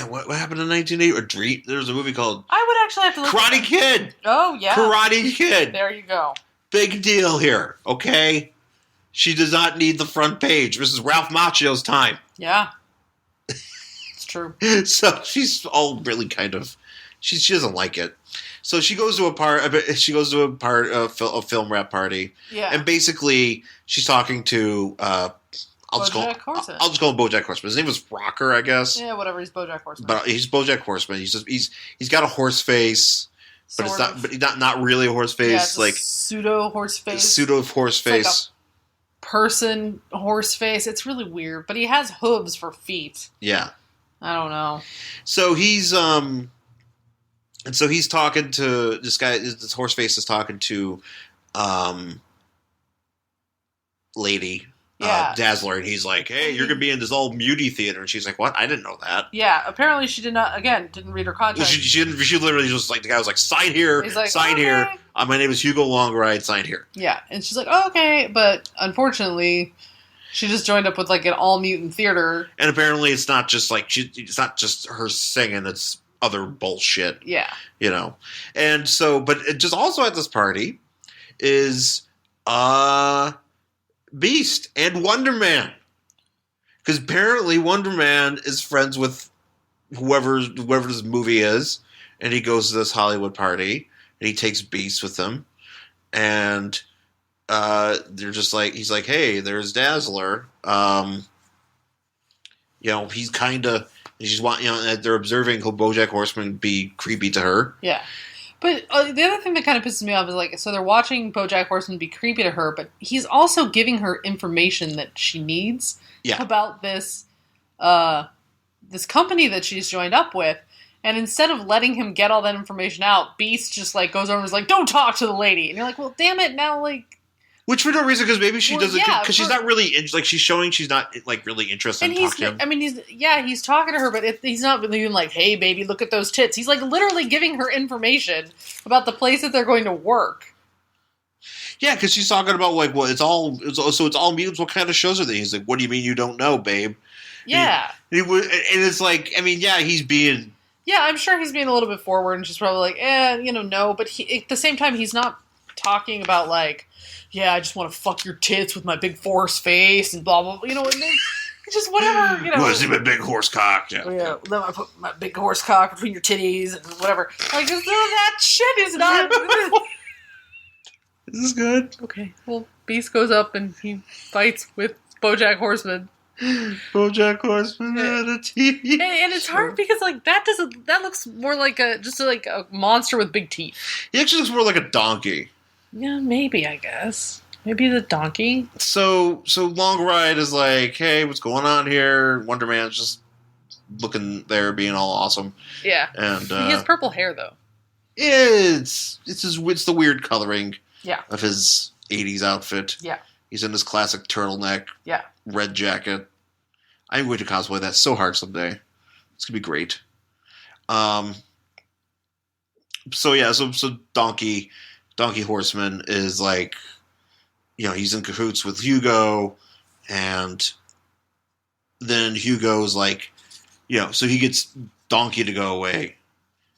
what happened in 1980? Or Dreet? There was a movie called...
I would actually have to look...
Karate Kid!
Oh, yeah.
Karate Kid!
There you go.
Big deal here, okay? She does not need the front page. This is Ralph Macchio's time.
Yeah. It's true.
So she's all really kind of... She doesn't like it. So she goes to a film rap party.
Yeah.
And basically, she's talking to
BoJack Horseman.
I'll just call him BoJack Horseman. His name was Rocker, I guess.
Yeah, whatever. He's BoJack Horseman.
But he's BoJack Horseman. He's got a horse face, but it's not. But not really a horse face.
Yeah, it's
like
pseudo horse face.
Pseudo horse face.
Like person horse face. It's really weird. But he has hooves for feet.
Yeah.
I don't know.
So he's and so he's talking to this guy. This horse face is talking to lady.
Yeah.
Dazzler, and he's like, "Hey, you're gonna be in this old muty theater," and she's like, "What? I didn't know that."
Yeah, apparently she didn't read her contract.
She literally just like the guy was like, "Sign here,
like,
sign
okay.
here. My name is Hugo Longride. Sign here."
Yeah, and she's like, oh, "Okay," but unfortunately, she just joined up with like an all mutant theater,
and apparently it's not just like it's not just her singing; it's other bullshit.
Yeah,
and so, but it just also at this party is Beast and Wonder Man, because apparently Wonder Man is friends with whoever this movie is, and he goes to this Hollywood party and he takes Beast with him, and they're just like, he's like, "Hey, there's Dazzler." He's kind of they're observing BoJack Horseman be creepy to her.
Yeah. But the other thing that kind of pisses me off is, like, so they're watching BoJack Horseman be creepy to her, but he's also giving her information that she needs about this this company that she's joined up with. And instead of letting him get all that information out, Beast just, like, goes over and is like, "Don't talk to the lady." And you're like, well, damn it, now, like...
Which for no reason, because maybe she doesn't... Because she's not really... Like, she's showing she's not, like, really interested in talking to him.
I mean, he's talking to her, but he's not really even like, "Hey, baby, look at those tits." He's, like, literally giving her information about the place that they're going to work.
Yeah, because she's talking about, like, well, it's all mutants. What kind of shows are they? He's like, "What do you mean you don't know, babe?"
Yeah.
And it's like, I mean, yeah, he's being...
Yeah, I'm sure he's being a little bit forward, and she's probably like, no. But at the same time, he's not talking about, like, "Yeah, I just want to fuck your tits with my big horse face," and blah, blah, blah. And then, just whatever,
Well, see my big horse cock, yeah.
Yeah, then I put my big horse cock between your titties, and whatever. Like, just that shit is not...
This is good.
Okay, well, Beast goes up, and he fights with BoJack Horseman.
BoJack Horseman had a TV.
And it's hard because, like, that looks more like a monster with big teeth.
He actually looks more like a donkey.
Yeah, maybe, I guess. Maybe the donkey.
So Long Ride is like, "Hey, what's going on here?" Wonder Man's just looking there, being all awesome.
Yeah.
And
he has purple hair, though.
It's the weird coloring of his 80s outfit.
Yeah.
He's in this classic turtleneck.
Yeah.
Red jacket. I'm going to cosplay that so hard someday. It's going to be great. So Donkey Horseman is like, he's in cahoots with Hugo, and then Hugo's like, so he gets Donkey to go away.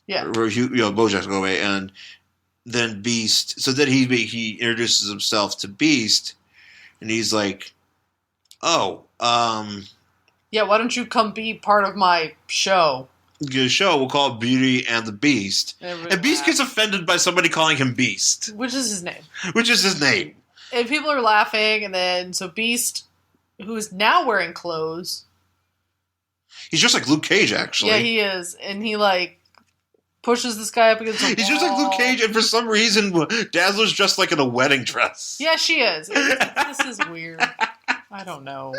Yeah.
Or BoJack to go away, and then Beast. So then he introduces himself to Beast, and he's like, "Oh,
yeah, why don't you come be part of my show?"
The show, we'll call it Beauty and the Beast. And Beast gets offended by somebody calling him Beast.
Which is his name. And people are laughing, and then, so Beast, who is now wearing clothes...
He's just like Luke Cage, actually.
Yeah, he is. And he, like, pushes this guy up against the wall.
He's just like Luke Cage, and for some reason, Dazzler's dressed like in a wedding dress.
Yeah, she is. This is weird. I don't know.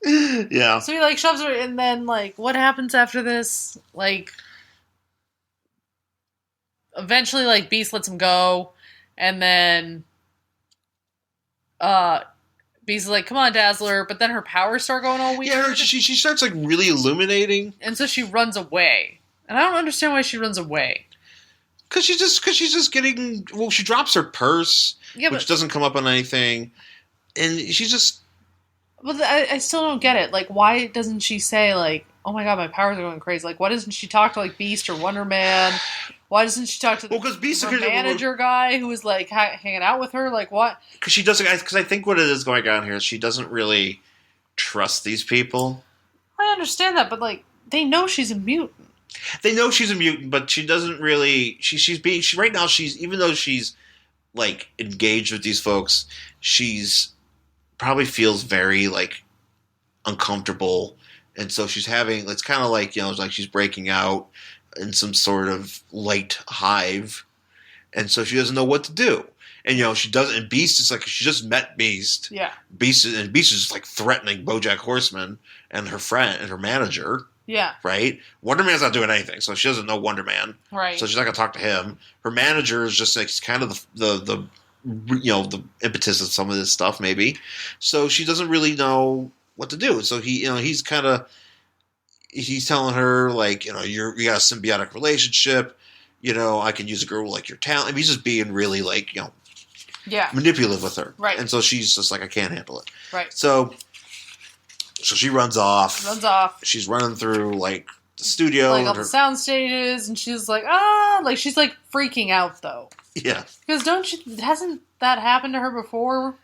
Yeah.
So he, like, shoves her, and then, like, what happens after this? Like, eventually, like, Beast lets him go, and then, Beast is like, "Come on, Dazzler," but then her powers start going all weird.
Yeah, she starts, like, really illuminating.
And so she runs away. And I don't understand why she runs away.
Because she's just getting... Well, she drops her purse, which doesn't come up on anything, and she's just...
But I still don't get it. Like, why doesn't she say, like, "Oh my god, my powers are going crazy"? Like, why doesn't she talk to, like, Beast or Wonder Man? Why doesn't she talk to the manager guy who is, like, hanging out with her? Like, what?
Because she doesn't... Because I think what it is going on here is she doesn't really trust these people.
I understand that, but, like, they know she's a mutant.
They know she's a mutant, but she doesn't really... Right now, even though she's, like, engaged with these folks, she's probably feels very like uncomfortable, and so she's having. It's kind of like it's like she's breaking out in some sort of light hive, and so she doesn't know what to do. And she doesn't. And Beast is like she just met Beast.
Yeah.
Beast is just like threatening BoJack Horseman and her friend and her manager.
Yeah.
Right? Wonder Man's not doing anything, so she doesn't know Wonder Man.
Right.
So she's not going to talk to him. Her manager is just like kind of the the impetus of some of this stuff, maybe. So she doesn't really know what to do. So he's telling her like, you got a symbiotic relationship. I can use a girl like your talent. I mean, he's just being really like, manipulative with her.
Right.
And so she's just like, I can't handle it.
Right.
So she runs off. She's running through like the studio,
like all the sound stages, and she's like, like she's like freaking out though.
Yeah.
Because hasn't that happened to her before?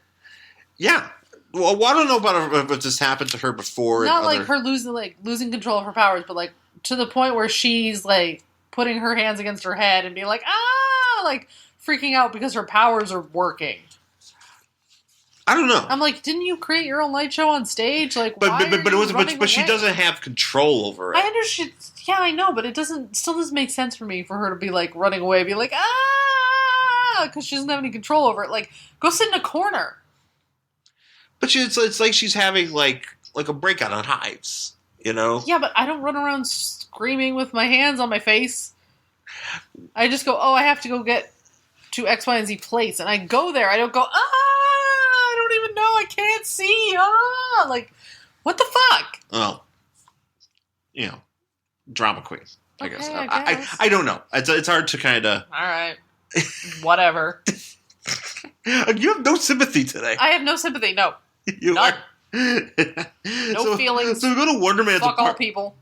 Yeah. Well, I don't know about if this happened to her before.
Not like her losing control of her powers, but like to the point where she's like putting her hands against her head and being like, like freaking out because her powers are working.
I don't know.
I'm like, didn't you create your own light show on stage? Like,
but she doesn't have control over it.
I understand. Yeah, I know, but still doesn't make sense for me for her to be like running away, be like, because she doesn't have any control over it. Like, go sit in a corner. But
it's like she's having like a breakout on hives,
Yeah, but I don't run around screaming with my hands on my face. I just go, I have to go get to X, Y, and Z place, and I go there. I don't go, I don't even know. I can't see. Like, what the fuck?
Oh, drama queen. I
Okay,
guess.
I guess.
I don't know. It's hard to kind of.
All right. Whatever.
You have no sympathy today.
I have no sympathy. No.
You
None.
are.
No feelings.
So we go to Wonder Man's
Fuck all people.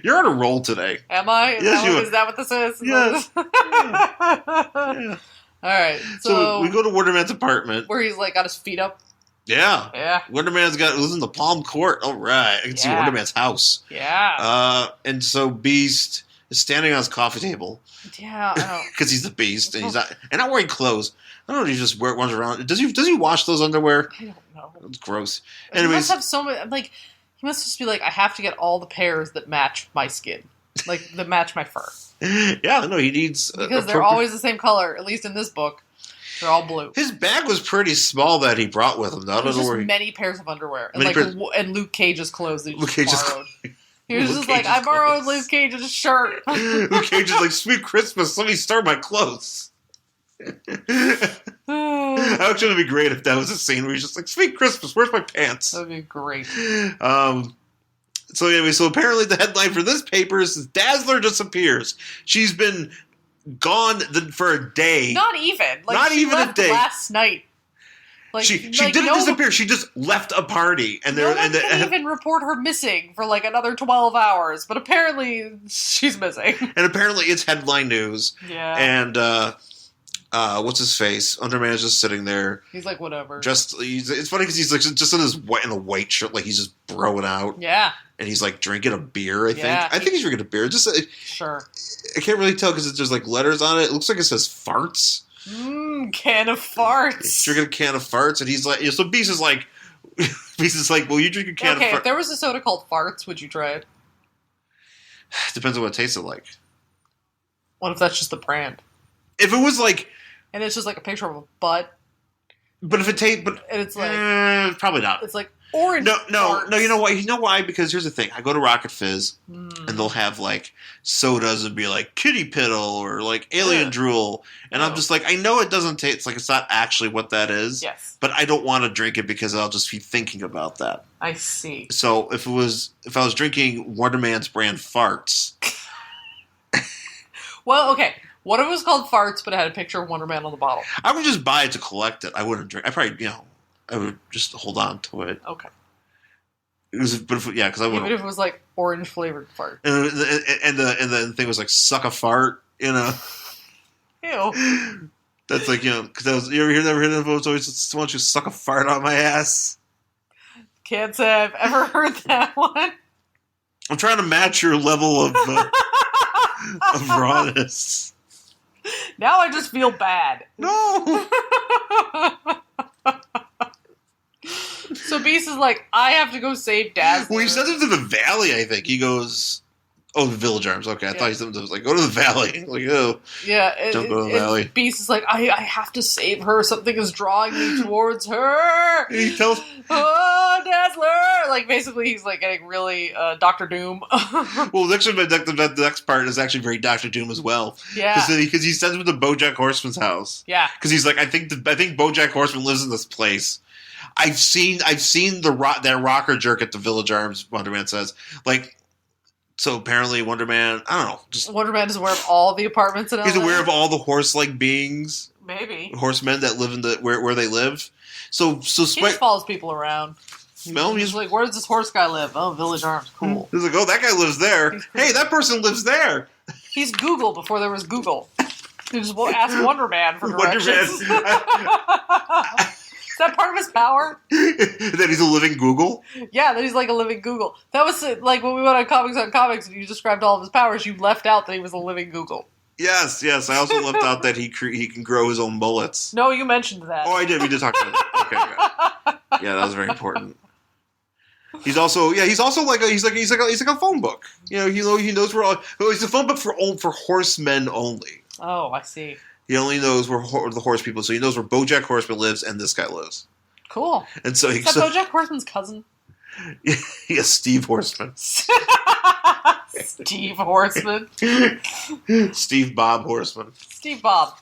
You're on a roll today.
Am I?
Yes, you are.
Is that what this is?
Yes.
Yeah. All right.
So we go to Wonder Man's apartment.
Where he's like got his feet up.
Yeah.
Yeah.
Wonder Man's lives in the Palm Court. All right. I can see Wonder Man's house.
Yeah.
And so Beast is standing on his coffee table.
Yeah.
Because he's the Beast, and he's not wearing clothes. I don't know if he just runs around. Does he wash those underwear?
I don't know.
It's gross.
Anyways, he must have so many. Like, he must just be like, I have to get all the pairs that match my skin, like that match my fur.
Yeah, no, he needs
because they're always the same color. At least in this book, they're all blue.
His bag was pretty small that he brought with him.
There's just many pairs of underwear and and Luke Cage's clothes that he just borrowed. He was just like, I borrowed Luke Cage's shirt.
Luke Cage is like, sweet Christmas, let me start my clothes. Actually, it'd be great if that was a scene where he's just like, sweet Christmas, where's my pants?
That'd be great.
So anyway, apparently the headline for this paper is Dazzler disappears. She's been gone for a day.
Not even. Like,
not even a day.
Last night. Like,
she didn't disappear. She just left a party, and
no one can even report her missing for like another 12 hours. But apparently, she's missing.
And apparently, it's headline news.
Yeah.
And what's his face? Underman's just sitting there.
He's like, whatever.
It's funny because he's like just in a white shirt, like he's just broing out.
Yeah.
And he's like drinking a beer. I think he's drinking a beer.
Sure.
I can't really tell because there's like letters on it. It looks like it says farts.
Can of farts.
He's drinking a can of farts, and he's like, so Beast is like, well, you drink a can of farts.
Okay, if there was a soda called Farts, would you try it?
Depends on what it tasted like.
What if that's just the brand?
If it was like,
and it's just like a picture of a butt.
But if it tastes, and
it's like
probably not.
It's like orange.
No.
Farts.
You know why? You know why? Because here's the thing. I go to Rocket Fizz, and they'll have like sodas and be like kitty piddle or like alien drool, and I'm just like, I know it doesn't taste. It's like it's not actually what that is.
Yes.
But I don't want to drink it because I'll just be thinking about that.
I see.
So if I was drinking Wonder Man's brand farts.
Well, okay. What if it was called Farts, but it had a picture of Wonder Man on the bottle?
I would just buy it to collect it. I wouldn't drink. I probably, I would just hold on to it.
Okay.
Because I would.
Even if it was like orange flavored fart.
And the thing was like suck a fart,
Ew.
That's like because you ever heard that? It's always just, why don't you suck a fart on my ass?
Can't say I've ever heard that one.
I'm trying to match your level of rawness.
Now I just feel bad.
No.
So Beast is like, I have to go save Dazzler.
Well, he sends him to the valley, I think. He goes... Oh, the Village Arms. Okay, I thought he was like, go to the valley. Like, oh.
Yeah,
don't go to the valley.
Beast is like, I have to save her. Something is drawing me towards her.
He tells...
Oh, Dazzler! Like, basically, he's like getting really Doctor Doom.
Well, the next part is actually very Doctor Doom as well.
Yeah.
Because he sends him to BoJack Horseman's house.
Yeah.
Because he's like, I think BoJack Horseman lives in this place. I've seen that rocker jerk at the Village Arms, Wonder Man says. Like... So apparently Wonder Man, I don't know.
Wonder Man is aware of all the apartments in LA.
He's aware of all the horse-like beings.
Maybe.
Horsemen that live in where they live. So
he just follows people around.
Well,
he's like, where does this horse guy live? Oh, Village Arms. Cool.
He's like, oh, that guy lives there. Hey, that person lives there.
He's Google before there was Google. He just asked Wonder Man for directions.
Wonder Man.
Is that part of his power?
That he's a living Google?
Yeah, that he's like a living Google. That was like when we went on Comics and you described all of his powers, you left out that he was a living Google.
Yes. I also left out that he can grow his own bullets.
No, you mentioned that.
Oh, I did. We did talk about that. Okay, good. Yeah, that was very important. He's also like a phone book. He knows where all. He's a phone book for horsemen only.
Oh, I see.
He only knows where the horse people, so he knows where BoJack Horseman lives and this guy lives.
Cool.
And so
is that BoJack Horseman's cousin?
Yes, Steve Horseman.
Steve Horseman.
Steve Bob Horseman.
Steve Bob.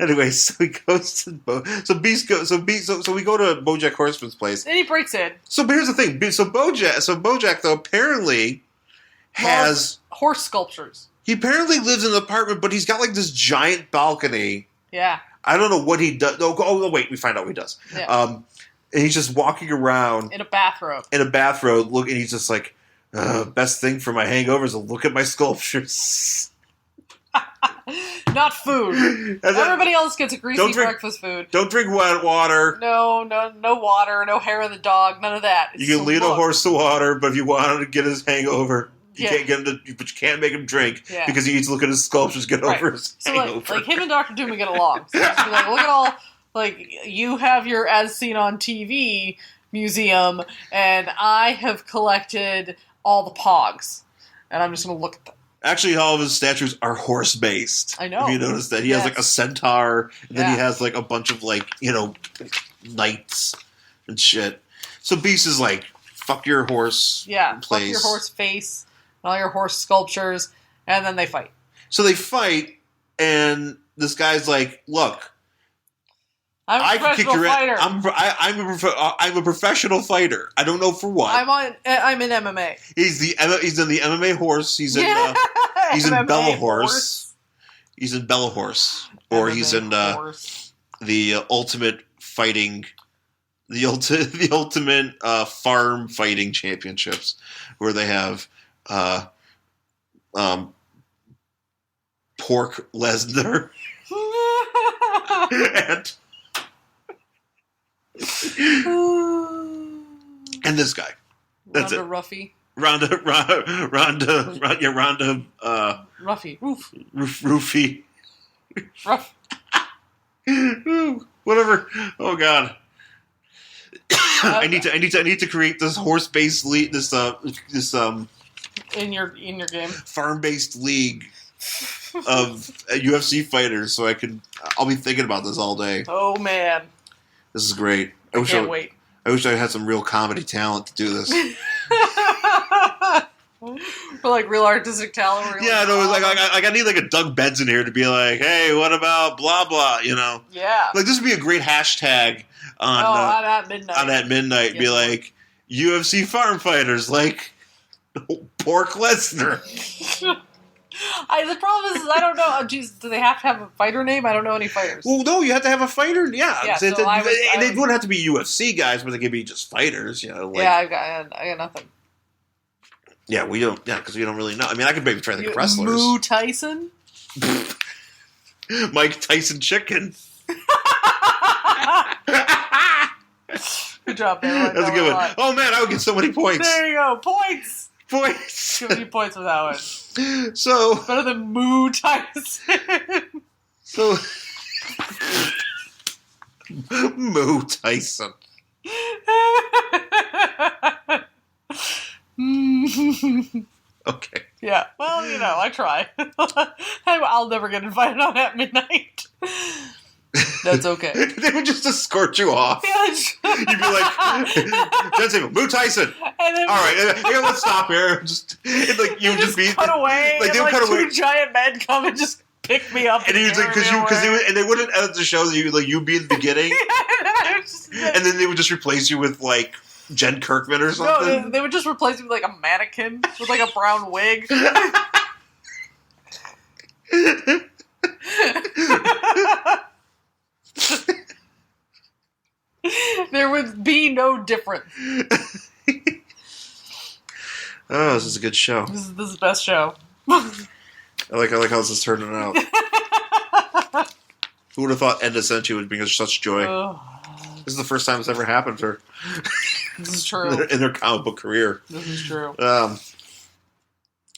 Anyway, so he goes to so we go to BoJack Horseman's place.
And he breaks in.
So but here's the thing. So BoJack though apparently has
horse sculptures.
He apparently lives in an apartment, but he's got like this giant balcony.
Yeah.
I don't know what he does. Oh, wait, we find out what he does.
Yeah.
And he's just walking around
in a bathrobe.
Look, and he's just like, best thing for my hangover is to look at my sculptures.
Not food. Everybody else gets a greasy breakfast food.
Don't drink wet water.
No water, no hair of the dog, none of that.
You can lead a horse to water, but if you want him to get his hangover... You can't get him but you can't make him drink because he needs to look at his sculptures, get over his hangover.
Like him and Dr. Doom would get along. So just be like, look at all, like, you have your As Seen on TV museum, and I have collected all the Pogs, and I'm just going to look at them.
Actually, all of his statues are horse-based.
I know.
If you notice that. He has, like, a centaur, and then he has, like, a bunch of, like, knights and shit. So Beast is like, fuck your horse place.
Fuck your horse face. All your horse sculptures, and then they fight.
So they fight, and this guy's like, "Look,
I can kick your ass.
I'm a professional fighter. I don't know for what.
I'm in MMA.
He's in the MMA horse. He's in Bella Horse. He's in Bella Horse, or he's in the ultimate fighting." The ultimate farm fighting championships, where they have Pork Lesnar and this guy. That's
Ronda
it.
Ruffy.
Ronda.
Ruffy.
Roofy.
Ruff.
Whatever. Oh God. I need to create this horse-based league. This
in your game,
farm-based league of UFC fighters. So I'll be thinking about this all day.
Oh man,
this is great.
I can't wait.
I wish I had some real comedy talent to do this.
For like real artistic talent.
Yeah, no, I need like a Doug Benson here to be like, hey, what about blah blah?
Yeah,
like this would be a great hashtag on
at midnight.
On at midnight, be like UFC farm fighters, like Pork Lesnar.
The problem is I don't know. Do they have to have a fighter name? I don't know any fighters.
Well, no, you have to have a fighter. Yeah,
so
they wouldn't have to be UFC guys, but they could be just fighters.
I got nothing.
Yeah, we don't. Yeah, because we don't really know. I mean, I could maybe try the wrestlers.
Moo Tyson,
Mike Tyson Chicken.
Good job, man.
That's a good one. Oh man, I would get so many points.
There you go, points. Give me points for that one.
So
better than Moo Tyson.
So Moo Tyson. Okay.
Yeah. Well, I try. I'll never get invited on at midnight. That's okay.
They would just escort you off.
Yeah,
You'd be like, Jensen, Moo Tyson.
And then,
all right, let's stop here. You would just be
cut away.
Like they would cut away.
Two giant men come and just pick me up.
And he was like, and they wouldn't edit the show. You'd be in the beginning, and then they would just replace you with like Jen Kirkman or something.
No, they would just replace me with like a mannequin with like a brown wig. There would be no difference.
Oh, this is a good show.
This is the best show.
I like how this is turning out. Who would have thought Edna Senti would bring us such joy? This is the first time it's ever happened to her.
This is true.
In their comic book career.
This is true.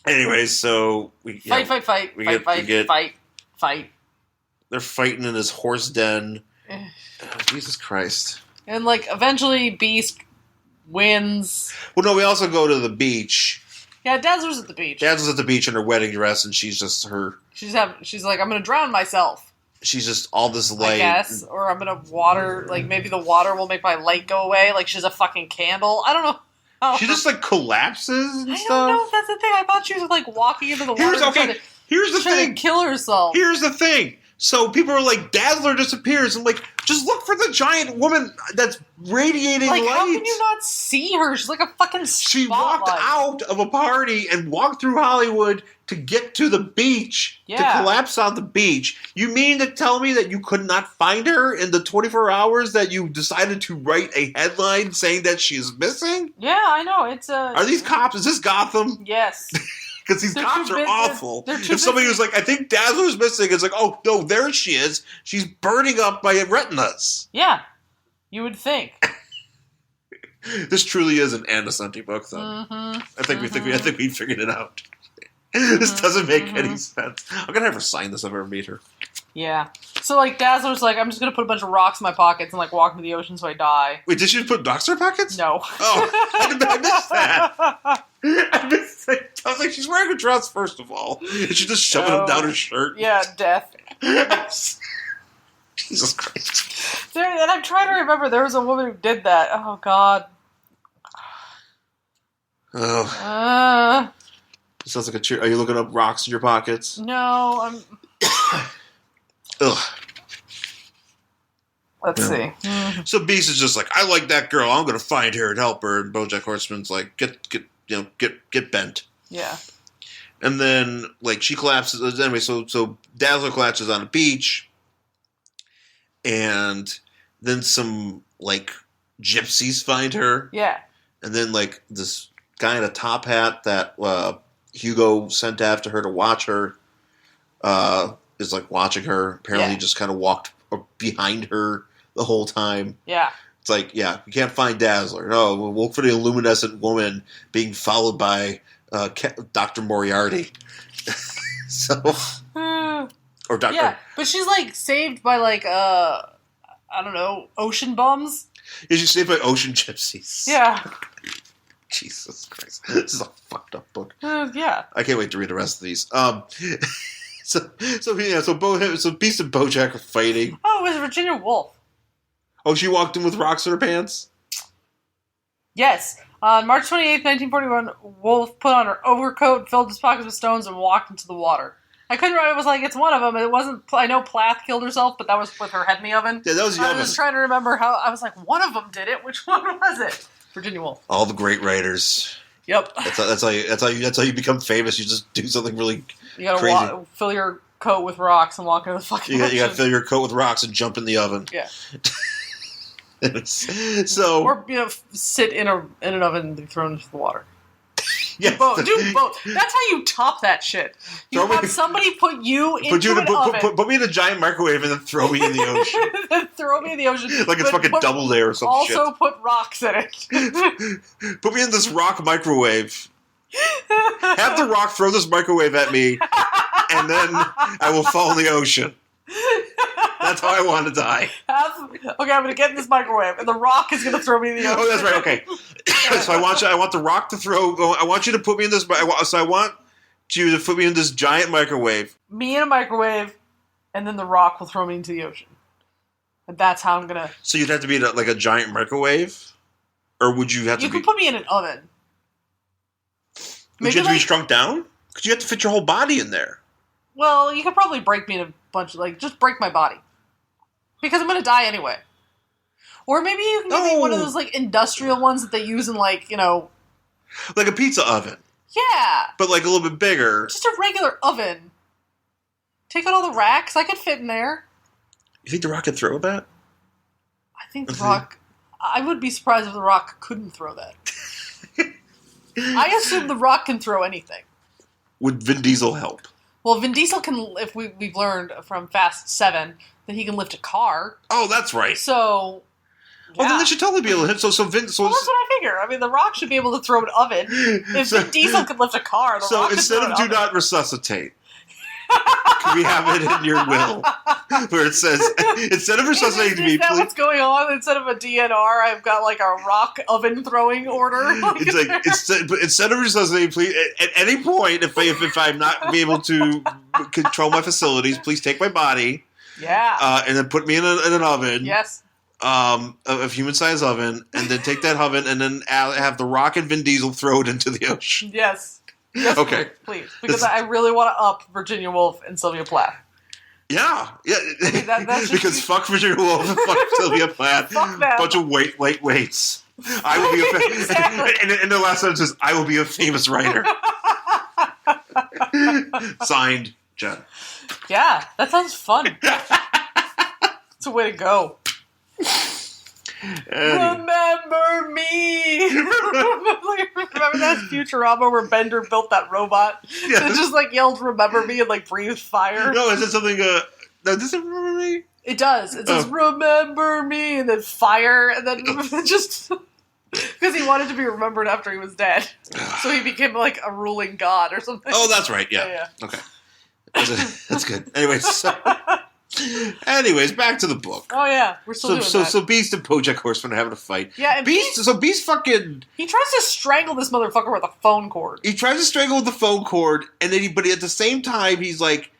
Anyways, so we
fight.
They're fighting in his horse den. Oh, Jesus Christ.
And like eventually Beast wins.
Well, no, we also go to the beach.
Yeah, Dazzler's at the beach.
Dazzler's at the beach in her wedding dress, and she's like, I'm gonna drown myself. She's just all this light. I
guess. Or I'm gonna water, like maybe the water will make my light go away. Like she's a fucking candle. I don't know.
She just like collapses and stuff.
I don't know if that's the thing. I thought she was like walking into the water.
Here's the thing.
To kill herself.
Here's the thing. So people are like, Dazzler disappears. I'm like, just look for the giant woman that's radiating light.
How can you not see her? She's like a fucking spotlight.
She walked out of a party and walked through Hollywood to get to the beach, to collapse on the beach. You mean to tell me that you could not find her in the 24 hours that you decided to write a headline saying that she is missing?
Yeah, I know.
Are these cops? Is this Gotham?
Yes.
Because these cops are awful. If somebody was like, I think Dazzler's missing, it's like, oh, no, there she is. She's burning up by retinas.
Yeah. You would think.
This truly is an Anna Senti book, though.
Mm-hmm.
I think we figured it out. This doesn't make any sense. I'm going to have her sign this if I ever meet her.
Yeah. So, like, Dazzler's like, I'm just going to put a bunch of rocks in my pockets and, like, walk into the ocean so I die.
Wait, did she put rocks in her pockets?
No.
Oh, I missed that. I missed that. I was like, she's wearing a dress, first of all. And she's just shoving them down her shirt.
Yeah, death.
Jesus Christ.
And I'm trying to remember, there was a woman who did that. Oh, God.
Oh. Sounds like a cheer. Are you looking up rocks in your pockets?
No, I'm...
Ugh.
Let's see.
So Beast is just like, I like that girl. I'm going to find her and help her. And BoJack Horseman's like, get bent.
Yeah.
And then like she collapses. Anyway, so Dazzler collapses on a beach, and then some like gypsies find her.
Yeah.
And then like this guy in a top hat that Hugo sent after her to watch her is like watching her. Apparently, just kind of walked behind her the whole time.
Yeah.
It's like, we can't find Dazzler. No, we'll look for the luminescent woman being followed by Dr. Moriarty. Or Dr.
Yeah, but she's like saved by like I don't know, ocean bums.
Yeah, she's saved by ocean gypsies.
Yeah.
Jesus Christ, this is a fucked up book.
Yeah.
I can't wait to read the rest of these. So Beast and BoJack are fighting.
Oh, it was Virginia Woolf.
Oh, she walked in with rocks in her pants?
Yes. On March 28th, 1941, Wolf put on her overcoat, filled his pockets with stones, and walked into the water. I couldn't remember. It was like, it's one of them. It wasn't... I know Plath killed herself, but that was with her head in the oven.
Yeah, that was the oven.
I was trying to remember how... I was like, one of them did it. Which one was it? Virginia Woolf.
All the great writers.
Yep.
That's how you become famous. You just do something really crazy.
Fill your coat with rocks and walk into the fucking ocean.
You gotta fill your coat with rocks and jump in the oven.
Yeah.
So,
or sit in an oven and be thrown into the water.
Yeah,
do both. That's how you top that shit. You have somebody put you into an oven.
Put me in a giant microwave and then throw me in the ocean.
Then throw me in the ocean.
Like it's fucking Doubleday or some shit.
Also put rocks in it.
Put me in this rock microwave. Have the rock throw this microwave at me, and then I will fall in the ocean. That's how I want to die.
Okay, I'm going to get in this microwave, and the Rock is going to throw me in the ocean.
Oh, that's right. Okay. So I want the Rock to throw. I want you to put me in this. So I want you to put me in this giant microwave.
Me in a microwave, and then the Rock will throw me into the ocean. And that's how I'm going to...
So you'd have to be in like a giant microwave? Or would you have to
You could put me in an oven.
Would you have to be shrunk down? Because you have to fit your whole body in there.
Well, you could probably break me in a bunch of... just break my body. Because I'm going to die anyway. Or maybe you can give me one of those, industrial ones that they use in, like a
pizza oven.
Yeah.
But, a little bit bigger.
Just a regular oven. Take out all the racks. I could fit in there.
You think The Rock could throw that?
I think The Rock... I would be surprised if The Rock couldn't throw that. I assume The Rock can throw anything.
Would Vin Diesel help?
Well, Vin Diesel can... If we've learned from Fast 7 that he can lift a car.
Oh, that's right.
So...
Yeah. Oh, then they should totally be able to hit. So
well, that's what I figure. I mean, The Rock should be able to throw an oven. If Vin Diesel could lift a car, The Rock could throw an oven. So instead of
do not resuscitate, can we have it in your will? Where it says, instead of resuscitating to me,
please... Is that what's going on? Instead of a DNR, I've got, a Rock oven throwing order?
Instead of resuscitating, please, at any point, if I'm not able to control my facilities, please take my body.
Yeah.
And then put me in an oven.
Yes.
A human-sized oven, and then take that oven, and then have The Rock and Vin Diesel throw it into the ocean.
Yes. Okay. Please. Because I really want to up Virginia Woolf and Sylvia Plath.
Yeah.
I mean,
because fuck Virginia Woolf and fuck Sylvia Plath.
Fuck them.
Bunch of lightweights. I will be exactly. And the last sentence is, I will be a famous writer. Signed, Jen.
Yeah, that sounds fun. It's a way to go. Remember me. Remember that Futurama where Bender built that robot that just yelled "Remember me" and breathed fire?
No, is it something? Does it remember me?
It does. It says "Remember me" and then fire, and then just because he wanted to be remembered after he was dead, so he became a ruling god or something.
Oh, that's right. Yeah. Okay, that's good. Anyways, back to the book.
Oh yeah, we're still doing that.
So Beast and BoJack Horseman are having a fight.
Yeah, and
Beast fucking...
He tries to strangle this motherfucker with a phone cord.
He tries to strangle with the phone cord, and then but at the same time, he's like...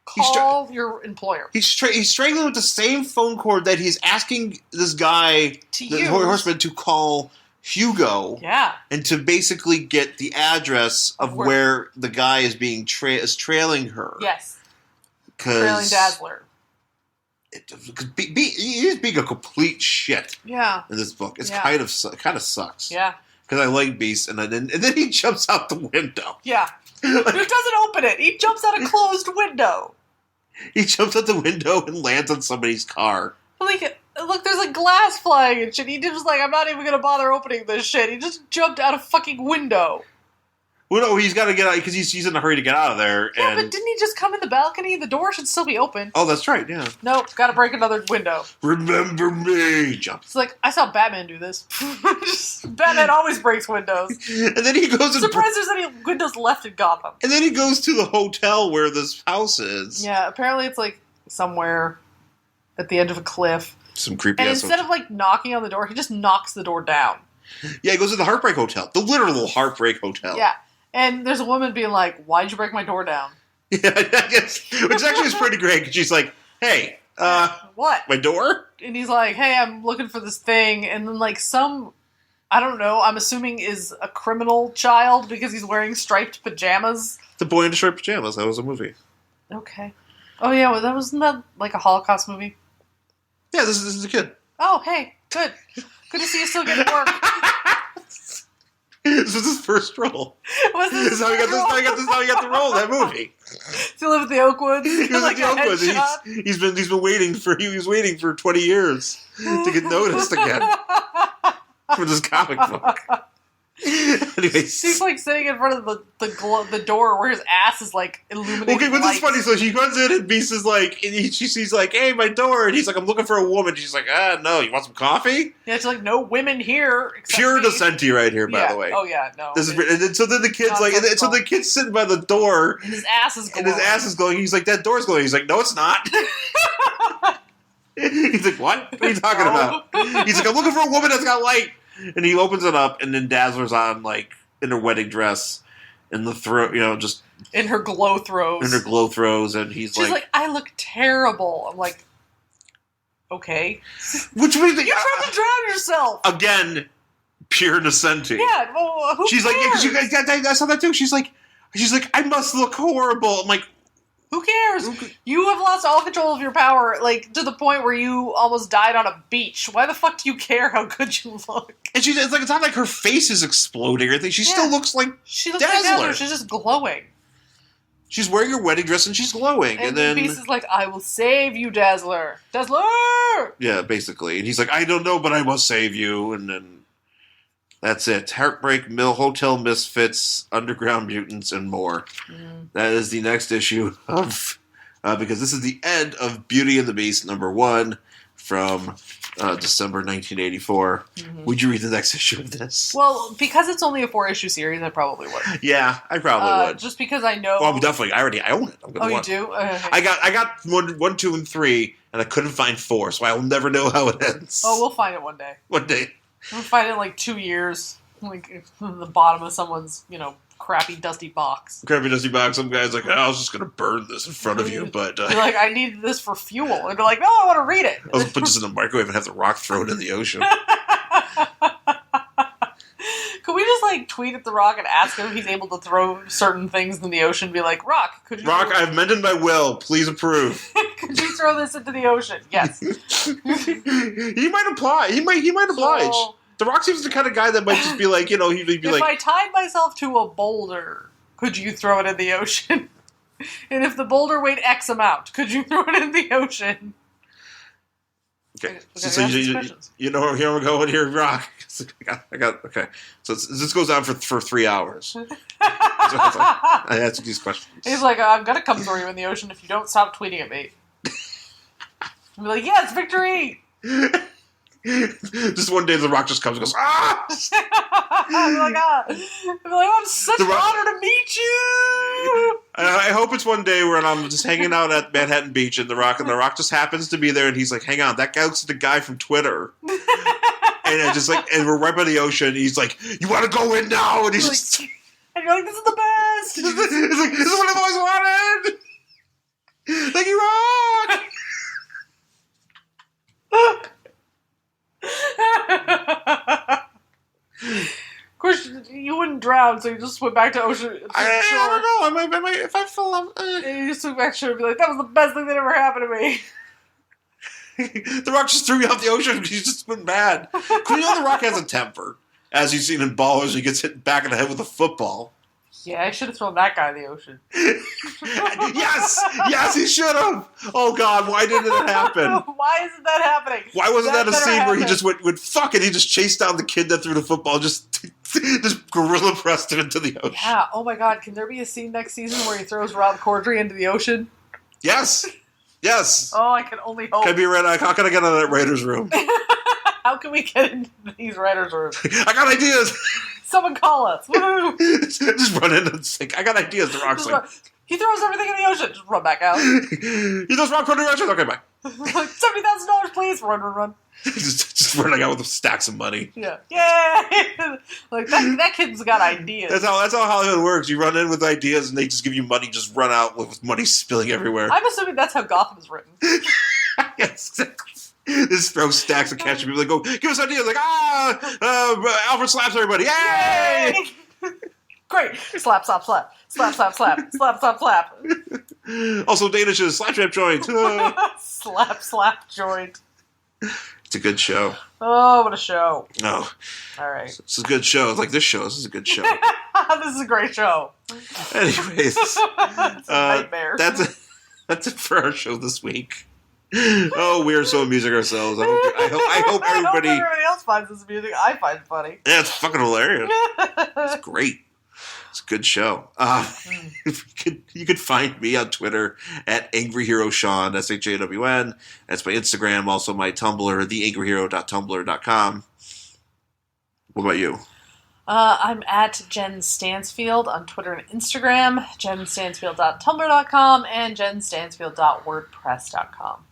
Call your employer.
He's strangling with the same phone cord that he's asking this guy, the horseman, to call Hugo.
Yeah.
And to basically get the address of where the guy is being trailing her.
Yes. Trailing Dazzler.
He's being a complete shit.
Yeah.
In this book, it kind of sucks.
Yeah.
Because I like Beast, and then he jumps out the window.
Yeah. He doesn't open it. He jumps out a closed window.
He jumps out the window and lands on somebody's car.
Look, there's glass flying and shit. He just I'm not even gonna bother opening this shit. He just jumped out a fucking window.
Well, no, he's got to get out because he's in a hurry to get out of there.
Yeah, but didn't he just come in the balcony? The door should still be open.
Oh, that's right, yeah.
Nope, gotta break another window.
Remember me, jump.
It's I saw Batman do this. Batman always breaks windows.
And then he goes...
Surprised there's any windows left in Gotham.
And then he goes to the hotel where this house is.
Yeah, apparently it's somewhere at the edge of a cliff.
Some creepy ass
instead of knocking on the door, he just knocks the door down.
Yeah, he goes to the Heartbreak Hotel. The literal Heartbreak Hotel.
Yeah. And there's a woman being why'd you break my door down?
Yeah, I guess. Which actually is pretty great, because she's like, hey,
what?
My door?
And he's like, hey, I'm looking for this thing. And then some, I don't know, I'm assuming is a criminal child because he's wearing striped pajamas.
The Boy in the Striped Pajamas, that was a movie.
Okay. Oh yeah, well, wasn't that a Holocaust movie?
Yeah, this is a kid.
Oh, hey, good. Good to see you still getting work.
This was his first role. This is how he got the role in that movie.
Does he live at the Oakwoods?
He was at the Oakwoods. He's been waiting for 20 years to get noticed again for this comic book. Anyways.
He's like sitting in front of the door where his ass is like illuminated.
Okay, but this is funny. So she runs in and Beast is like, and she's like, hey, my door. And he's like, I'm looking for a woman. She's like, no, you want some coffee?
Yeah, she's like, no women here.
Pure Dissenti right here, by the way.
Oh, yeah, no.
This is, and then, so then the kid's like, and then, so the kid's sitting by the door.
And his ass is glowing.
He's like, that door's glowing. He's like, no, it's not. He's like, what? What are you talking about? He's like, I'm looking for a woman that's got light. And he opens it up, and then Dazzler's on, like, in her wedding dress, in the throw, just...
In her glow throws.
And she's
like, I look terrible. I'm like, okay.
Which means that...
You're trying to drown yourself!
Again, pure Dissenti.
Yeah, well, who
She's
cares?
like, I saw that too. She's like, I must look horrible. I'm like...
Who cares? You have lost all control of your power, like, to the point where you almost died on a beach. Why the fuck do you care how good you look?
And it's not like her face is exploding or anything. She still looks like
She looks
Dazzler.
like Dazzler. She's just glowing.
She's wearing her wedding dress and she's glowing. And then
Beast is like, I will save you, Dazzler. Dazzler!
Yeah, basically. And he's like, I don't know, but I must save you. And then that's it. Heartbreak Mill, Hotel Misfits, Underground Mutants, and more. That is the next issue of... because this is the end of Beauty and the Beast #1 from December 1984. Would you read the next issue of this?
Well, because it's only a 4-issue series, I probably would.
Yeah, I probably would.
Just because I know...
Well, definitely. I own it. I'm gonna
you do? Okay.
I got 1, 2, and 3, and I couldn't find 4, so I'll never know how it ends.
Oh, we'll find it one day.
One day.
We'll find it in like 2 years. Like, in the bottom of someone's, crappy, dusty box.
Crappy, dusty box. Some guy's like, I was just going to burn this in front of you, but...
You're like, I need this for fuel. And they're like, no, I want to read it.
I'll put this in the microwave and have the Rock throw it in the ocean.
Could we just, tweet at the Rock and ask him if he's able to throw certain things in the ocean? Be like, Rock, could you...
Rock, I've amended my will. Please approve.
Could you throw this into the ocean? Yes.
He might apply. He might oblige.
So,
The Rock seems the kind of guy that might just be like, he'd be
if
like...
I tied myself to a boulder, could you throw it in the ocean? And if the boulder weighed X amount, could you throw it in the ocean?
Okay, so you know here we're going here, Rock. I got okay. So this goes on for 3 hours. So I answer these questions.
He's like, I'm gonna come for you in the ocean if you don't stop tweeting at me. I'm like, yes, victory!
Just one day, the Rock just comes and goes, ah!
I'm like, I'm such an honor to meet you.
I hope it's one day where I'm just hanging out at Manhattan Beach and the Rock just happens to be there, and he's like, hang on, that guy looks like the guy from Twitter. And we're right by the ocean. And he's like, you want to go in now? And he's just,
and you're like, this is the best.
He's like, this is what I've always wanted. Thank you, Rock.
Of course, you wouldn't drown, so you just swim back to ocean.
I don't know. I might if I fell off.
You just swim back to shore and be like, that was the best thing that ever happened to me.
The Rock just threw me off the ocean because he's just been bad. You know The Rock has a temper, as you've seen in Ballers. He gets hit back in the head with a football.
Yeah, I should have thrown that guy in the ocean.
Yes, he should have. Oh God, why didn't it happen?
Why isn't that happening?
Why wasn't that a scene
happen.
where he just went fuck it? He just chased down the kid that threw the football, just gorilla pressed him into the ocean.
Yeah. Oh my God, can there be a scene next season where he throws Rob Corddry into the ocean?
Yes.
Oh, I can only hope.
Can I be right? How can I get out of that writer's room?
How can we get into these writers' rooms?
I got ideas.
Someone call us. Woo!
Just run in and sink. I got ideas. The Rock's like,
he throws everything in the ocean. Just run back out.
He throws Rock in the ocean. Okay, bye.
$70,000, please. Run.
just running out with stacks of money.
Yeah. Yay! Like that kid's got ideas.
That's how Hollywood works. You run in with ideas and they just give you money. Just run out with money spilling everywhere.
I'm assuming that's how Gotham is written.
Yes, exactly. Just throw stacks of cash and people like, go, give us ideas. Like, Alfred slaps everybody. Yay!
Great. Slap. Slap.
Also Danishes, slap trap joint.
Slap joint.
It's a good show.
Oh, what a show.
Oh.
All right.
It's a good show. It's like this show. This is a good show.
This is a great show.
Anyways.
It's a nightmare.
That's it for our show this week. Oh, we are so amusing ourselves. I hope everybody.
I hope everybody else finds this amusing. I find it funny.
Yeah, it's fucking hilarious. It's great. It's a good show. You could find me on Twitter at Angry Hero Shawn, SHAWN. That's my Instagram, also my Tumblr, theangryhero.tumblr.com. What about you?
I'm at Jen Stansfield on Twitter and Instagram, jenstansfield.tumblr.com, and jenstansfield.wordpress.com.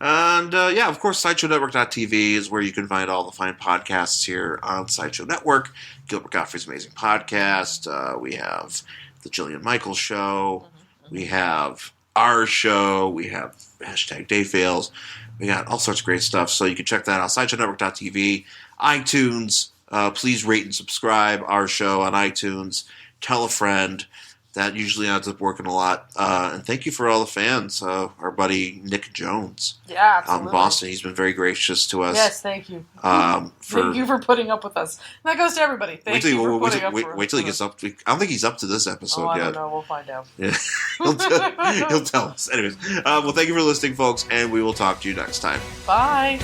And, of course, SideshowNetwork.tv is where you can find all the fine podcasts here on Sideshow Network. Gilbert Gottfried's Amazing Podcast. We have The Jillian Michaels Show. Mm-hmm. We have our show. We have hashtag Dayfails. We got all sorts of great stuff. So you can check that out. SideshowNetwork.tv, iTunes. Please rate and subscribe our show on iTunes. Tell a friend. That usually ends up working a lot. And thank you for all the fans. Our buddy Nick Jones out in Boston. He's been very gracious to us.
Yes, thank you. Thank you for putting up with us. And that goes to everybody. Thank you for putting up with us.
Wait till he gets up. I don't think he's up to this episode yet.
I don't know. We'll find out.
Yeah. He'll tell us. Anyways, well, thank you for listening, folks, and we will talk to you next time.
Bye.